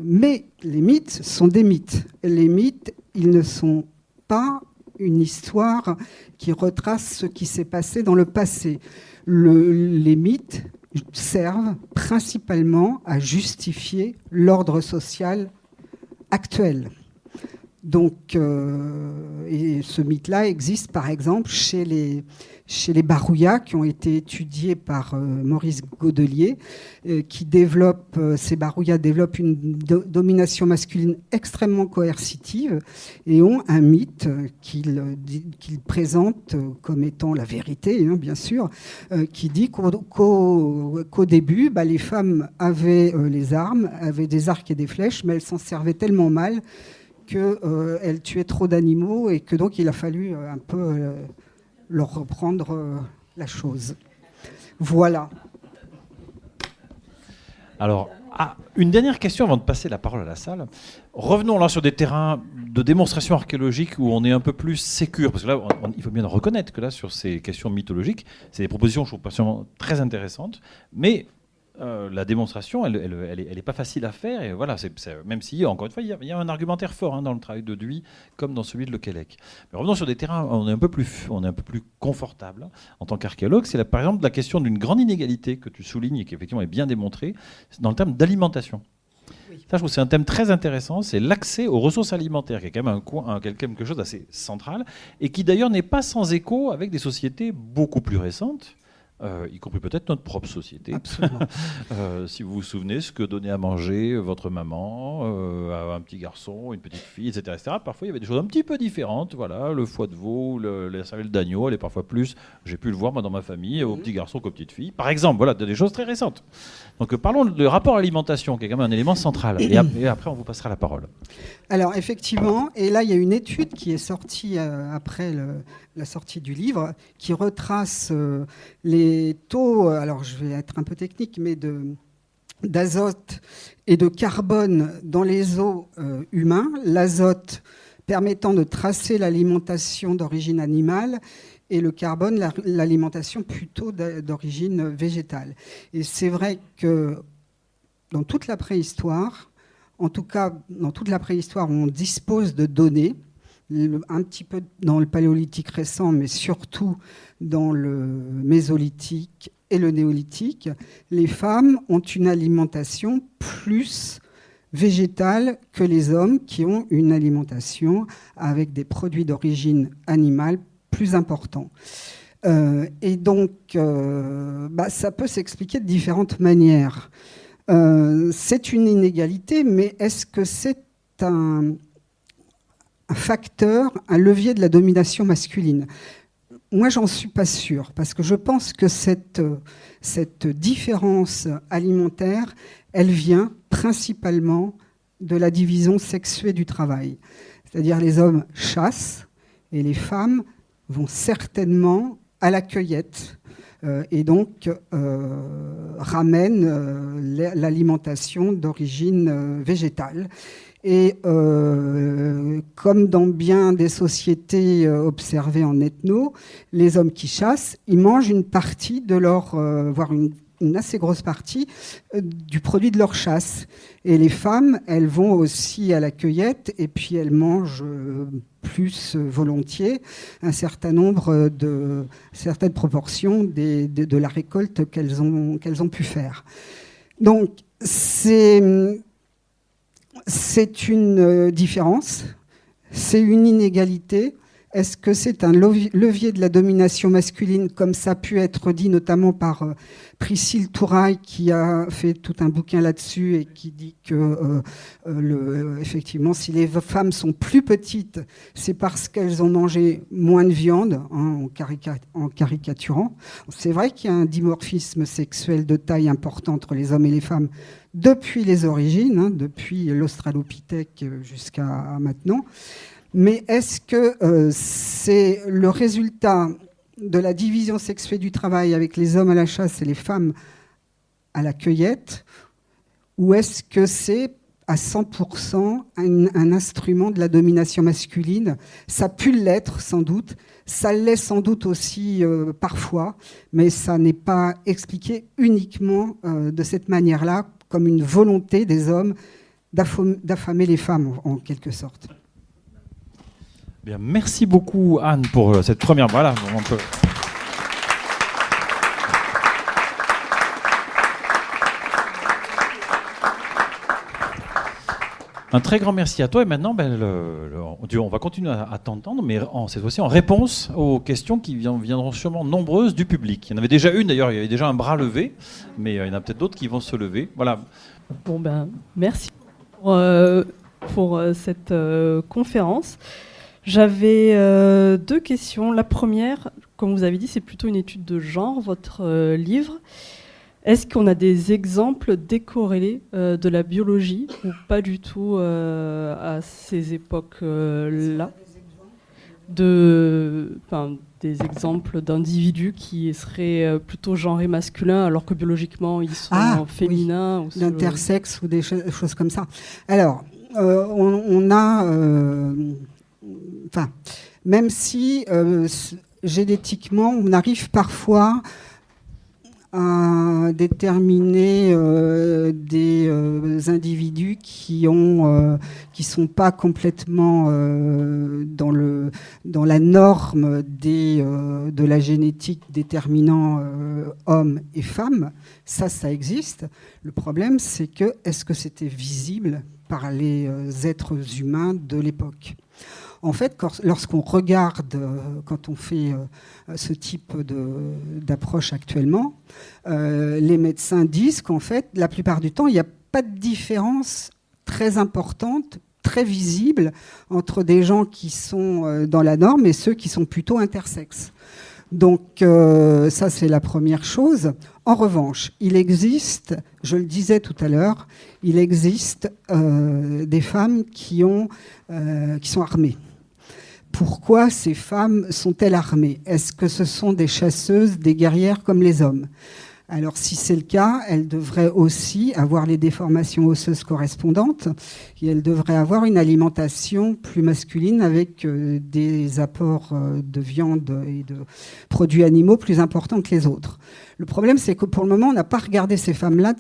mais les mythes sont des mythes. Les mythes, ils ne sont pas une histoire qui retrace ce qui s'est passé dans le passé. Les mythes servent principalement à justifier l'ordre social actuel. Donc, et ce mythe-là existe par exemple chez les Barouillas qui ont été étudiés par Maurice Godelier, qui ces Barouillas développent une domination masculine extrêmement coercitive et ont un mythe qu'ils présentent comme étant la vérité, hein, bien sûr, qui dit qu'au début, les femmes avaient les armes, avaient des arcs et des flèches, mais elles s'en servaient tellement mal qu'elle tuait trop d'animaux et que donc il a fallu un peu leur reprendre la chose. Voilà. Alors, une dernière question avant de passer la parole à la salle. Revenons là sur des terrains de démonstration archéologique où on est un peu plus sécure, parce que là, il faut bien reconnaître que là, sur ces questions mythologiques, c'est des propositions, je trouve, personnellement très intéressantes, mais la démonstration, elle est pas facile à faire. Et voilà, même si, encore une fois, il y a un argumentaire fort dans le travail de Duy, comme dans celui de Lequelec. Mais revenons sur des terrains où on est un peu plus confortable en tant qu'archéologue. C'est par exemple la question d'une grande inégalité que tu soulignes et qui effectivement est bien démontrée dans le terme d'alimentation. Oui. Ça, je trouve que c'est un thème très intéressant. C'est l'accès aux ressources alimentaires, qui est quand même quelque chose d'assez central et qui d'ailleurs n'est pas sans écho avec des sociétés beaucoup plus récentes. Y compris peut-être notre propre société. Absolument. Si vous vous souvenez ce que donnait à manger votre maman à un petit garçon, une petite fille, etc., etc. Parfois, il y avait des choses un petit peu différentes. Voilà, le foie de veau, la cervelle d'agneau, elle est parfois plus, j'ai pu le voir moi dans ma famille, aux petits garçons qu'aux petites filles. Par exemple, voilà, des choses très récentes. Donc parlons du rapport à l'alimentation, qui est quand même un élément central. Et après, on vous passera la parole. Alors effectivement, et là, il y a une étude qui est sortie après la sortie du livre, qui retrace les taux, alors je vais être un peu technique, mais d'azote et de carbone dans les os humains, l'azote permettant de tracer l'alimentation d'origine animale et le carbone, l'alimentation plutôt d'origine végétale. Et c'est vrai que dans toute la préhistoire, en tout cas dans toute la préhistoire où on dispose de données, un petit peu dans le paléolithique récent, mais surtout dans le mésolithique et le néolithique, les femmes ont une alimentation plus végétale que les hommes qui ont une alimentation avec des produits d'origine animale plus importants. Et donc, ça peut s'expliquer de différentes manières. C'est une inégalité, mais est-ce que c'est un facteur, un levier de la domination masculine? Moi, j'en suis pas sûre, parce que je pense que cette différence alimentaire, elle vient principalement de la division sexuée du travail. C'est-à-dire les hommes chassent et les femmes vont certainement à la cueillette et donc ramènent l'alimentation d'origine végétale. Et comme dans bien des sociétés observées en ethno, les hommes qui chassent, ils mangent une partie de leur, voire une une assez grosse partie du produit de leur chasse. Et les femmes, elles vont aussi à la cueillette et puis elles mangent plus volontiers un certain nombre certaines proportions de la récolte qu'elles ont pu faire. Donc, c'est une différence, c'est une inégalité. Est-ce que c'est un levier de la domination masculine, comme ça a pu être dit notamment par Priscille Touraille, qui a fait tout un bouquin là-dessus et qui dit que, effectivement, si les femmes sont plus petites, c'est parce qu'elles ont mangé moins de viande, hein, en caricaturant. C'est vrai qu'il y a un dimorphisme sexuel de taille important entre les hommes et les femmes depuis les origines, hein, depuis l'Australopithèque jusqu'à maintenant. Mais est-ce que c'est le résultat de la division sexuée du travail avec les hommes à la chasse et les femmes à la cueillette, ou est-ce que c'est à 100% un instrument de la domination masculine? Ça a pu l'être sans doute, ça l'est sans doute aussi parfois, mais ça n'est pas expliqué uniquement de cette manière-là, comme une volonté des hommes d'affamer les femmes en quelque sorte. Bien, merci beaucoup Anne pour cette première. Voilà, on peut. Un très grand merci à toi. Et maintenant, on va continuer à t'entendre, mais cette fois-ci en réponse aux questions qui viendront sûrement nombreuses du public. Il y en avait déjà une d'ailleurs, il y avait déjà un bras levé, mais il y en a peut-être d'autres qui vont se lever. Voilà. Bon merci pour cette conférence. J'avais 2 questions. La première, comme vous avez dit, c'est plutôt une étude de genre, votre livre. Est-ce qu'on a des exemples décorrélés de la biologie ou pas du tout à ces époques-là des exemples d'individus qui seraient plutôt genrés masculins alors que biologiquement ils sont féminins, oui, d'intersexes ou des choses comme ça. Alors, on a... même si génétiquement, on arrive parfois à déterminer des individus qui sont pas complètement dans la norme de la génétique déterminant hommes et femmes. Ça existe. Le problème, c'est que est-ce que c'était visible par les êtres humains de l'époque ? En fait, lorsqu'on regarde, quand on fait ce type d'approche actuellement, les médecins disent qu'en fait, la plupart du temps, il n'y a pas de différence très importante, très visible, entre des gens qui sont dans la norme et ceux qui sont plutôt intersexes. Donc ça, c'est la première chose. En revanche, il existe, je le disais tout à l'heure, il existe des femmes qui sont armées. Pourquoi ces femmes sont-elles armées ? Est-ce que ce sont des chasseuses, des guerrières comme les hommes ? Alors si c'est le cas, elles devraient aussi avoir les déformations osseuses correspondantes et elles devraient avoir une alimentation plus masculine avec des apports de viande et de produits animaux plus importants que les autres. Le problème, c'est que pour le moment, on n'a pas regardé ces femmes-là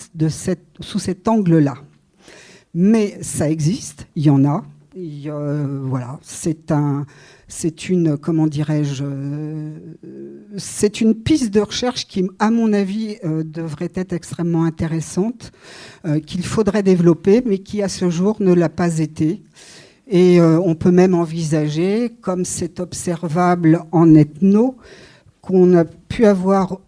sous cet angle-là. Mais ça existe, il y en a. Voilà, c'est une piste de recherche qui, à mon avis, devrait être extrêmement intéressante, qu'il faudrait développer, mais qui, à ce jour, ne l'a pas été. Et on peut même envisager, comme c'est observable en ethno, qu'on a pu avoir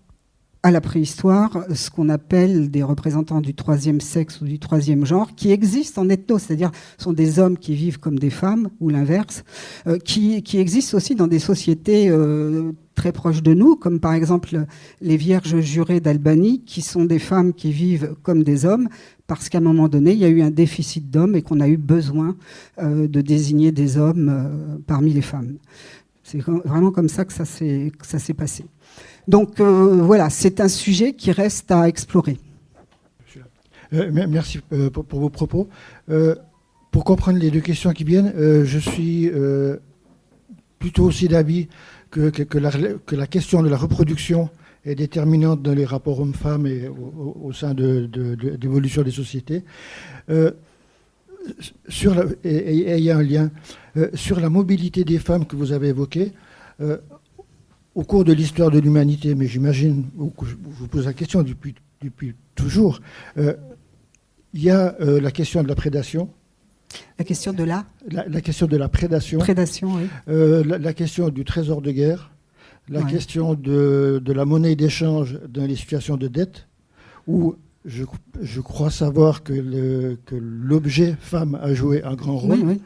à la préhistoire, ce qu'on appelle des représentants du troisième sexe ou du troisième genre, qui existent en ethno, c'est-à-dire sont des hommes qui vivent comme des femmes, ou l'inverse, qui existent aussi dans des sociétés très proches de nous, comme par exemple les Vierges jurées d'Albanie, qui sont des femmes qui vivent comme des hommes, parce qu'à un moment donné, il y a eu un déficit d'hommes et qu'on a eu besoin de désigner des hommes parmi les femmes. C'est vraiment comme ça que ça s'est passé. Donc voilà, c'est un sujet qui reste à explorer. Merci pour vos propos. Pour comprendre les 2 questions qui viennent, je suis plutôt aussi d'avis que la question de la reproduction est déterminante dans les rapports hommes-femmes et au sein de l'évolution des sociétés. Et il y a un lien sur la mobilité des femmes que vous avez évoquée. Au cours de l'histoire de l'humanité, mais j'imagine, je vous pose la question depuis toujours, il y a la question de la prédation. La question de la question de la prédation. Prédation, oui. La question du trésor de guerre. La question de la monnaie d'échange dans les situations de dette, où je crois savoir que l'objet femme a joué un grand rôle. Oui.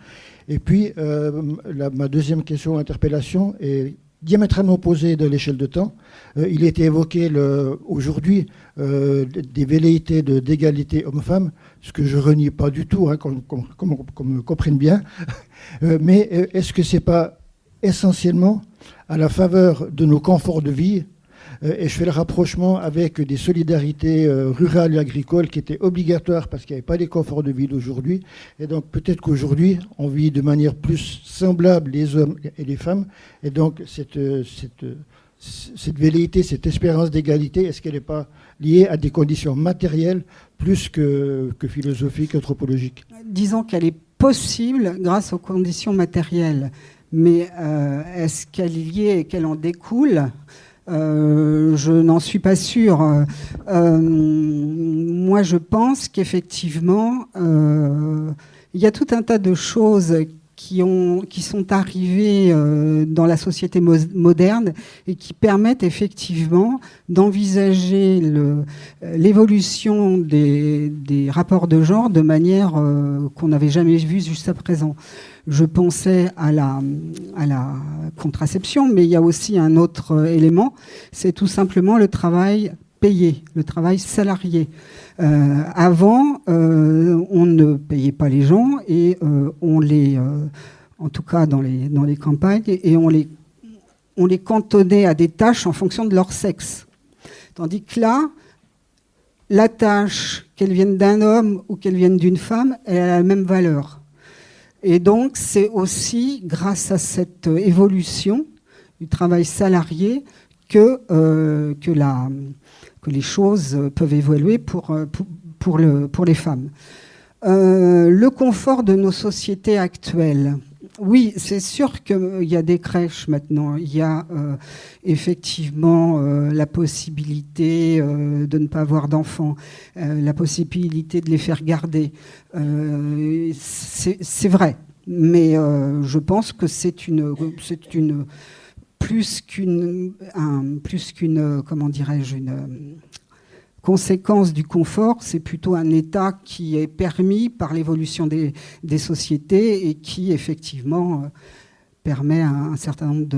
Et puis, ma deuxième question, interpellation, est diamétralement opposée de l'échelle de temps. Il a été évoqué aujourd'hui des velléités d'égalité homme-femme, ce que je renie pas du tout, hein, qu'on me comprenne bien. Mais est-ce que c'est pas essentiellement à la faveur de nos conforts de vie, et je fais le rapprochement avec des solidarités rurales et agricoles qui étaient obligatoires parce qu'il n'y avait pas les conforts de vie d'aujourd'hui. Et donc peut-être qu'aujourd'hui, on vit de manière plus semblable les hommes et les femmes. Et donc cette velléité, cette espérance d'égalité, est-ce qu'elle n'est pas liée à des conditions matérielles plus que philosophiques, anthropologiques? Disons qu'elle est possible grâce aux conditions matérielles. Mais est-ce qu'elle est liée et qu'elle en découle ? Je n'en suis pas sûre. Moi, je pense qu'effectivement, il y a tout un tas de choses qui sont arrivées dans la société moderne et qui permettent effectivement d'envisager l'évolution des rapports de genre de manière qu'on n'avait jamais vue jusqu'à présent. Je pensais à la contraception, mais il y a aussi un autre élément, c'est tout simplement le travail payé, le travail salarié. Avant, on ne payait pas les gens et on les, en tout cas dans les campagnes, et on les cantonnait à des tâches en fonction de leur sexe. Tandis que là, la tâche, qu'elle vienne d'un homme ou qu'elle vienne d'une femme, elle a la même valeur. Et donc, c'est aussi grâce à cette évolution du travail salarié que les choses peuvent évoluer pour les femmes. Le confort de nos sociétés actuelles. Oui, c'est sûr qu'il y a des crèches maintenant. Il y a effectivement la possibilité de ne pas avoir d'enfants, la possibilité de les faire garder. C'est vrai, mais je pense que c'est plus qu'une comment dirais-je, une conséquence du confort, c'est plutôt un état qui est permis par l'évolution des sociétés et qui, effectivement, permet un certain nombre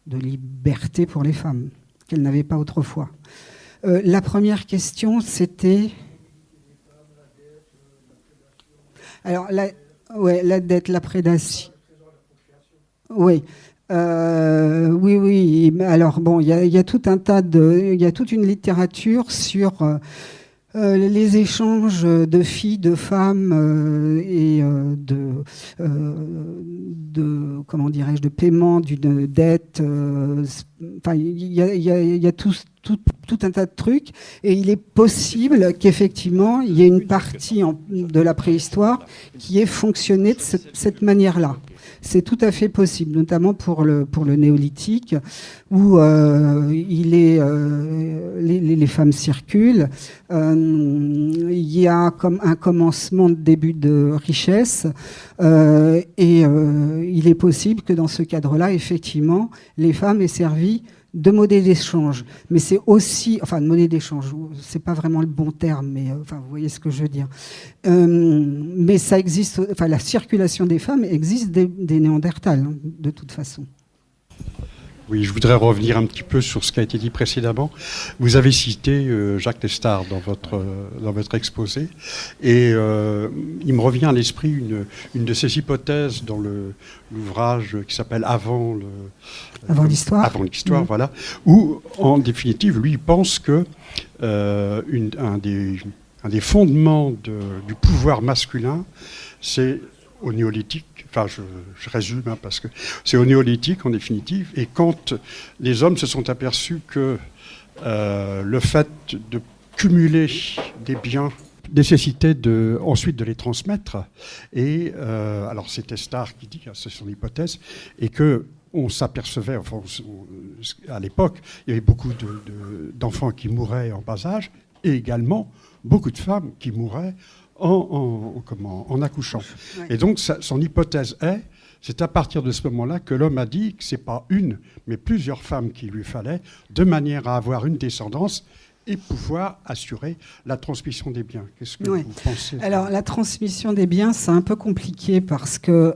de libertés pour les femmes qu'elles n'avaient pas autrefois. La première question, c'était... Alors, la dette, la prédation. Oui. Oui. Alors bon, il y a tout un tas il y a toute une littérature sur les échanges de filles, de femmes et de comment dirais-je, de paiement d'une dette. Enfin, il y a tout un tas de trucs, et il est possible qu'effectivement il y ait une partie de la préhistoire qui ait fonctionné de cette manière-là. C'est tout à fait possible, notamment pour le néolithique, où les femmes circulent. Il y a comme un commencement de début de richesse, et il est possible que dans ce cadre-là, effectivement, les femmes aient servi de monnaie d'échange. Mais c'est aussi... Enfin, de monnaie d'échange, c'est pas vraiment le bon terme, mais enfin, vous voyez ce que je veux dire. Mais ça existe... Enfin, la circulation des femmes existe des Néandertals, hein, de toute façon. Oui, je voudrais revenir un petit peu sur ce qui a été dit précédemment. Vous avez cité Jacques Testard dans votre exposé, et il me revient à l'esprit une de ses hypothèses dans l'ouvrage qui s'appelle Avant l'histoire. Avant l'histoire, voilà, où en définitive, lui, il pense que un des fondements du pouvoir masculin, c'est au néolithique, enfin je résume, hein, parce que c'est au néolithique en définitive, et quand les hommes se sont aperçus que le fait de cumuler des biens nécessitait ensuite de les transmettre, et alors c'était Starr qui dit, c'est son hypothèse, et que on s'apercevait, enfin, à l'époque, il y avait beaucoup d'enfants qui mouraient en bas âge, et également beaucoup de femmes qui mouraient en accouchant. Ouais. Et donc, son hypothèse c'est à partir de ce moment-là que l'homme a dit que ce n'est pas une, mais plusieurs femmes qu'il lui fallait, de manière à avoir une descendance et pouvoir assurer la transmission des biens. Qu'est-ce que vous pensez? Alors, la transmission des biens, c'est un peu compliqué parce que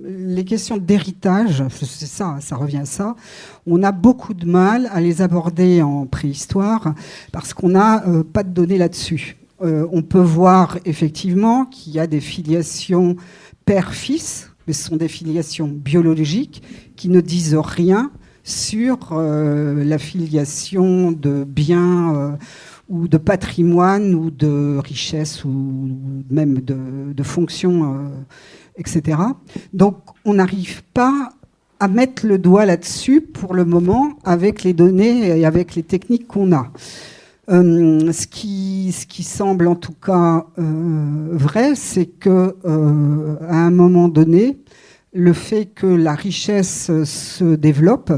les questions d'héritage, c'est ça revient à ça, on a beaucoup de mal à les aborder en préhistoire parce qu'on n'a pas de données là-dessus. On peut voir effectivement qu'il y a des filiations père-fils, mais ce sont des filiations biologiques qui ne disent rien sur la filiation de biens ou de patrimoine ou de richesse ou même de fonctions, etc. Donc on n'arrive pas à mettre le doigt là-dessus pour le moment avec les données et avec les techniques qu'on a. Ce qui semble en tout cas vrai, c'est que à un moment donné, le fait que la richesse se développe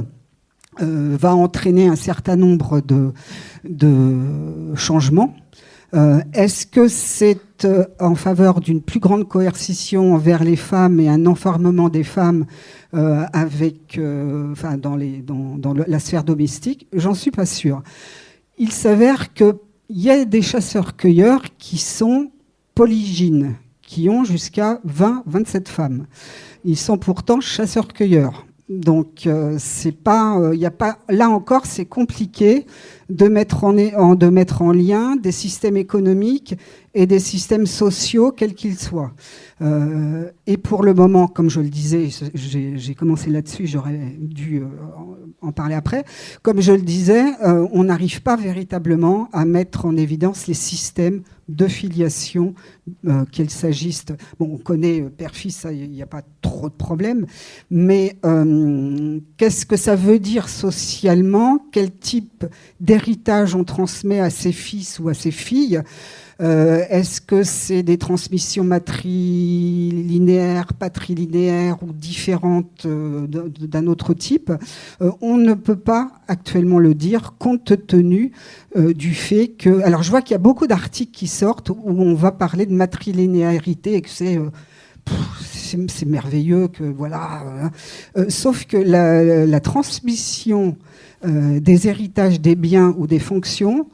va entraîner un certain nombre de changements. Est-ce que c'est en faveur d'une plus grande coercition envers les femmes et un enfermement des femmes dans la sphère domestique? J'en suis pas sûre. Il s'avère qu'il y a des chasseurs-cueilleurs qui sont polygynes, qui ont jusqu'à 20-27 femmes. Ils sont pourtant chasseurs-cueilleurs. Donc, c'est pas, y a pas, là encore, c'est compliqué de mettre en lien des systèmes économiques et des systèmes sociaux, quels qu'ils soient. Et pour le moment, comme je le disais, j'ai commencé là-dessus, j'aurais dû en parler après. Comme je le disais, on n'arrive pas véritablement à mettre en évidence les systèmes de filiation, qu'il s'agisse... Bon, on connaît père-fils, il n'y a pas trop de problème, mais qu'est-ce que ça veut dire socialement? Quel type d'héritage on transmet à ses fils ou à ses filles? Est-ce que c'est des transmissions matrilinéaires, patrilinéaires ou différentes d'un autre type? On ne peut pas actuellement le dire compte tenu du fait que... Alors je vois qu'il y a beaucoup d'articles qui sortent où on va parler de matrilinéarité et que c'est merveilleux, que voilà. Sauf que la transmission des héritages des biens ou des fonctions,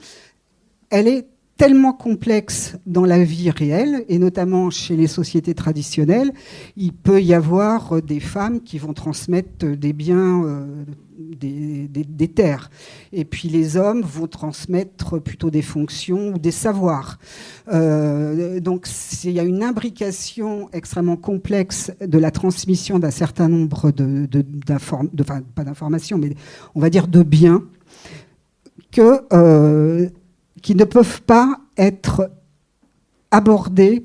elle est tellement complexe dans la vie réelle, et notamment chez les sociétés traditionnelles. Il peut y avoir des femmes qui vont transmettre des biens, des terres, et puis les hommes vont transmettre plutôt des fonctions ou des savoirs. Donc il y a une imbrication extrêmement complexe de la transmission d'un certain nombre pas d'informations, mais on va dire de biens, qui ne peuvent pas être abordés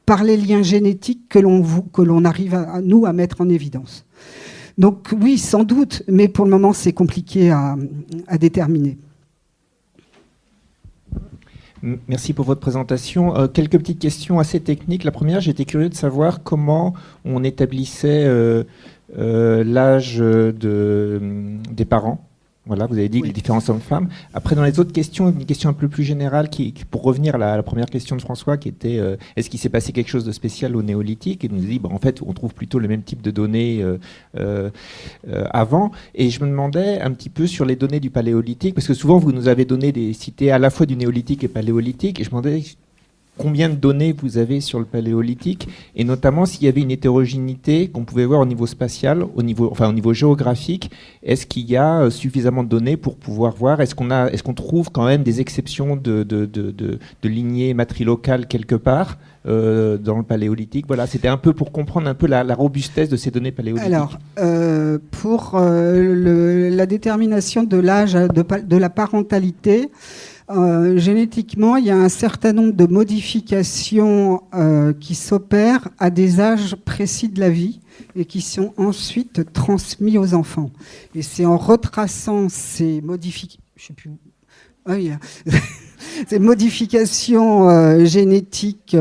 par les liens génétiques que l'on arrive à mettre en évidence. Donc oui, sans doute, mais pour le moment, c'est compliqué à déterminer. Merci pour votre présentation. Quelques petites questions assez techniques. La première, j'étais curieux de savoir comment on établissait l'âge des parents. Voilà, vous avez dit les différents hommes-femmes. Après, dans les autres questions, une question un peu plus générale, pour revenir à la première question de François, qui était est-ce qu'il s'est passé quelque chose de spécial au néolithique? Et il nous dit, en fait, on trouve plutôt le même type de données avant. Et je me demandais un petit peu sur les données du paléolithique, parce que souvent, vous nous avez donné des cités à la fois du néolithique et paléolithique. Et je me demandais combien de données vous avez sur le paléolithique, et notamment s'il y avait une hétérogénéité qu'on pouvait voir au niveau spatial, au niveau géographique. Est-ce qu'il y a suffisamment de données pour pouvoir voir? Est-ce qu'on trouve quand même des exceptions de lignées matrilocales quelque part dans le paléolithique? Voilà, c'était un peu pour comprendre un peu la robustesse de ces données paléolithiques. Alors, pour la détermination de l'âge de la parentalité, Génétiquement, il y a un certain nombre de modifications qui s'opèrent à des âges précis de la vie et qui sont ensuite transmis aux enfants. Et c'est en retraçant ces modifications... Je sais plus... Ah oui, ces modifications génétiques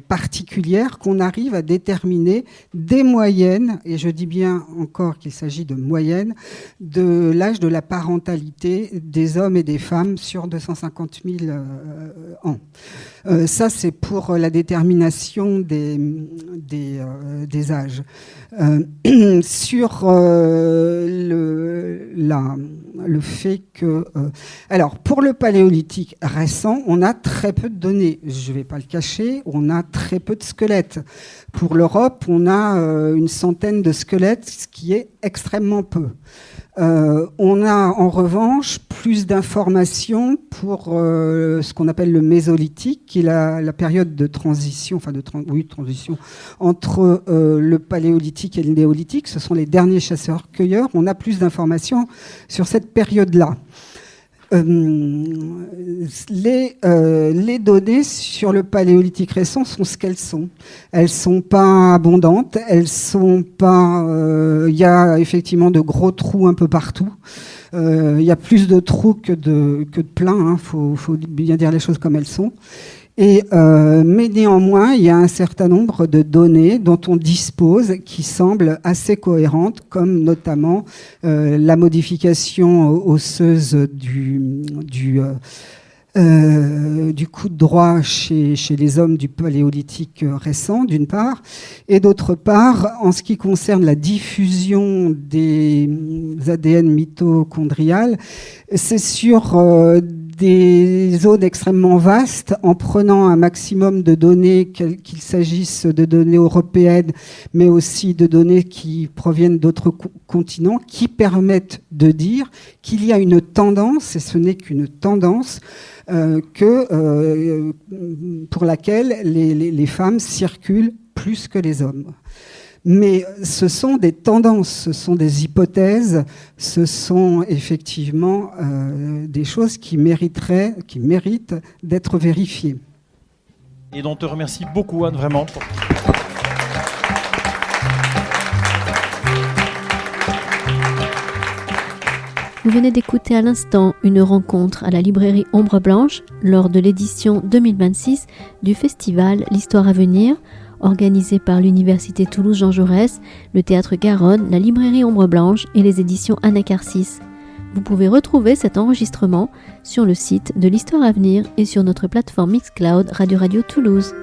particulières qu'on arrive à déterminer des moyennes, et je dis bien encore qu'il s'agit de moyennes, de l'âge de la parentalité des hommes et des femmes sur 250 000 ans. Ça, c'est pour la détermination des âges. Sur le fait que... alors, pour le paléolithique récent, on a très peu de données. Je ne vais pas le cacher, on a très peu de squelettes. Pour l'Europe, on a une centaine de squelettes, ce qui est extrêmement peu. On a en revanche plus d'informations pour ce qu'on appelle le mésolithique, qui est la période de transition, transition entre le paléolithique et le néolithique. Ce sont les derniers chasseurs-cueilleurs. On a plus d'informations sur cette période-là. Les données sur le paléolithique récent sont ce qu'elles sont. Elles sont pas abondantes, elles sont pas. Il y a effectivement de gros trous un peu partout. Il y a plus de trous que de pleins. Faut bien dire les choses comme elles sont. Mais néanmoins, il y a un certain nombre de données dont on dispose qui semblent assez cohérentes, comme notamment la modification osseuse du coude droit chez les hommes du paléolithique récent, d'une part, et d'autre part, en ce qui concerne la diffusion des ADN mitochondriales, c'est sur des zones extrêmement vastes, en prenant un maximum de données, qu'il s'agisse de données européennes, mais aussi de données qui proviennent d'autres continents, qui permettent de dire qu'il y a une tendance, et ce n'est qu'une tendance, pour laquelle les femmes circulent plus que les hommes. Mais ce sont des tendances, ce sont des hypothèses, ce sont effectivement des choses qui méritent d'être vérifiées. Et dont on te remercie beaucoup, Anne, vraiment. Vous venez d'écouter à l'instant une rencontre à la librairie Ombre Blanche lors de l'édition 2026 du festival L'Histoire à venir, organisé par l'Université Toulouse Jean Jaurès, le Théâtre Garonne, la librairie Ombre Blanche et les éditions Anacarsis. Vous pouvez retrouver cet enregistrement sur le site de l'Histoire à venir et sur notre plateforme Mixcloud Radio Toulouse.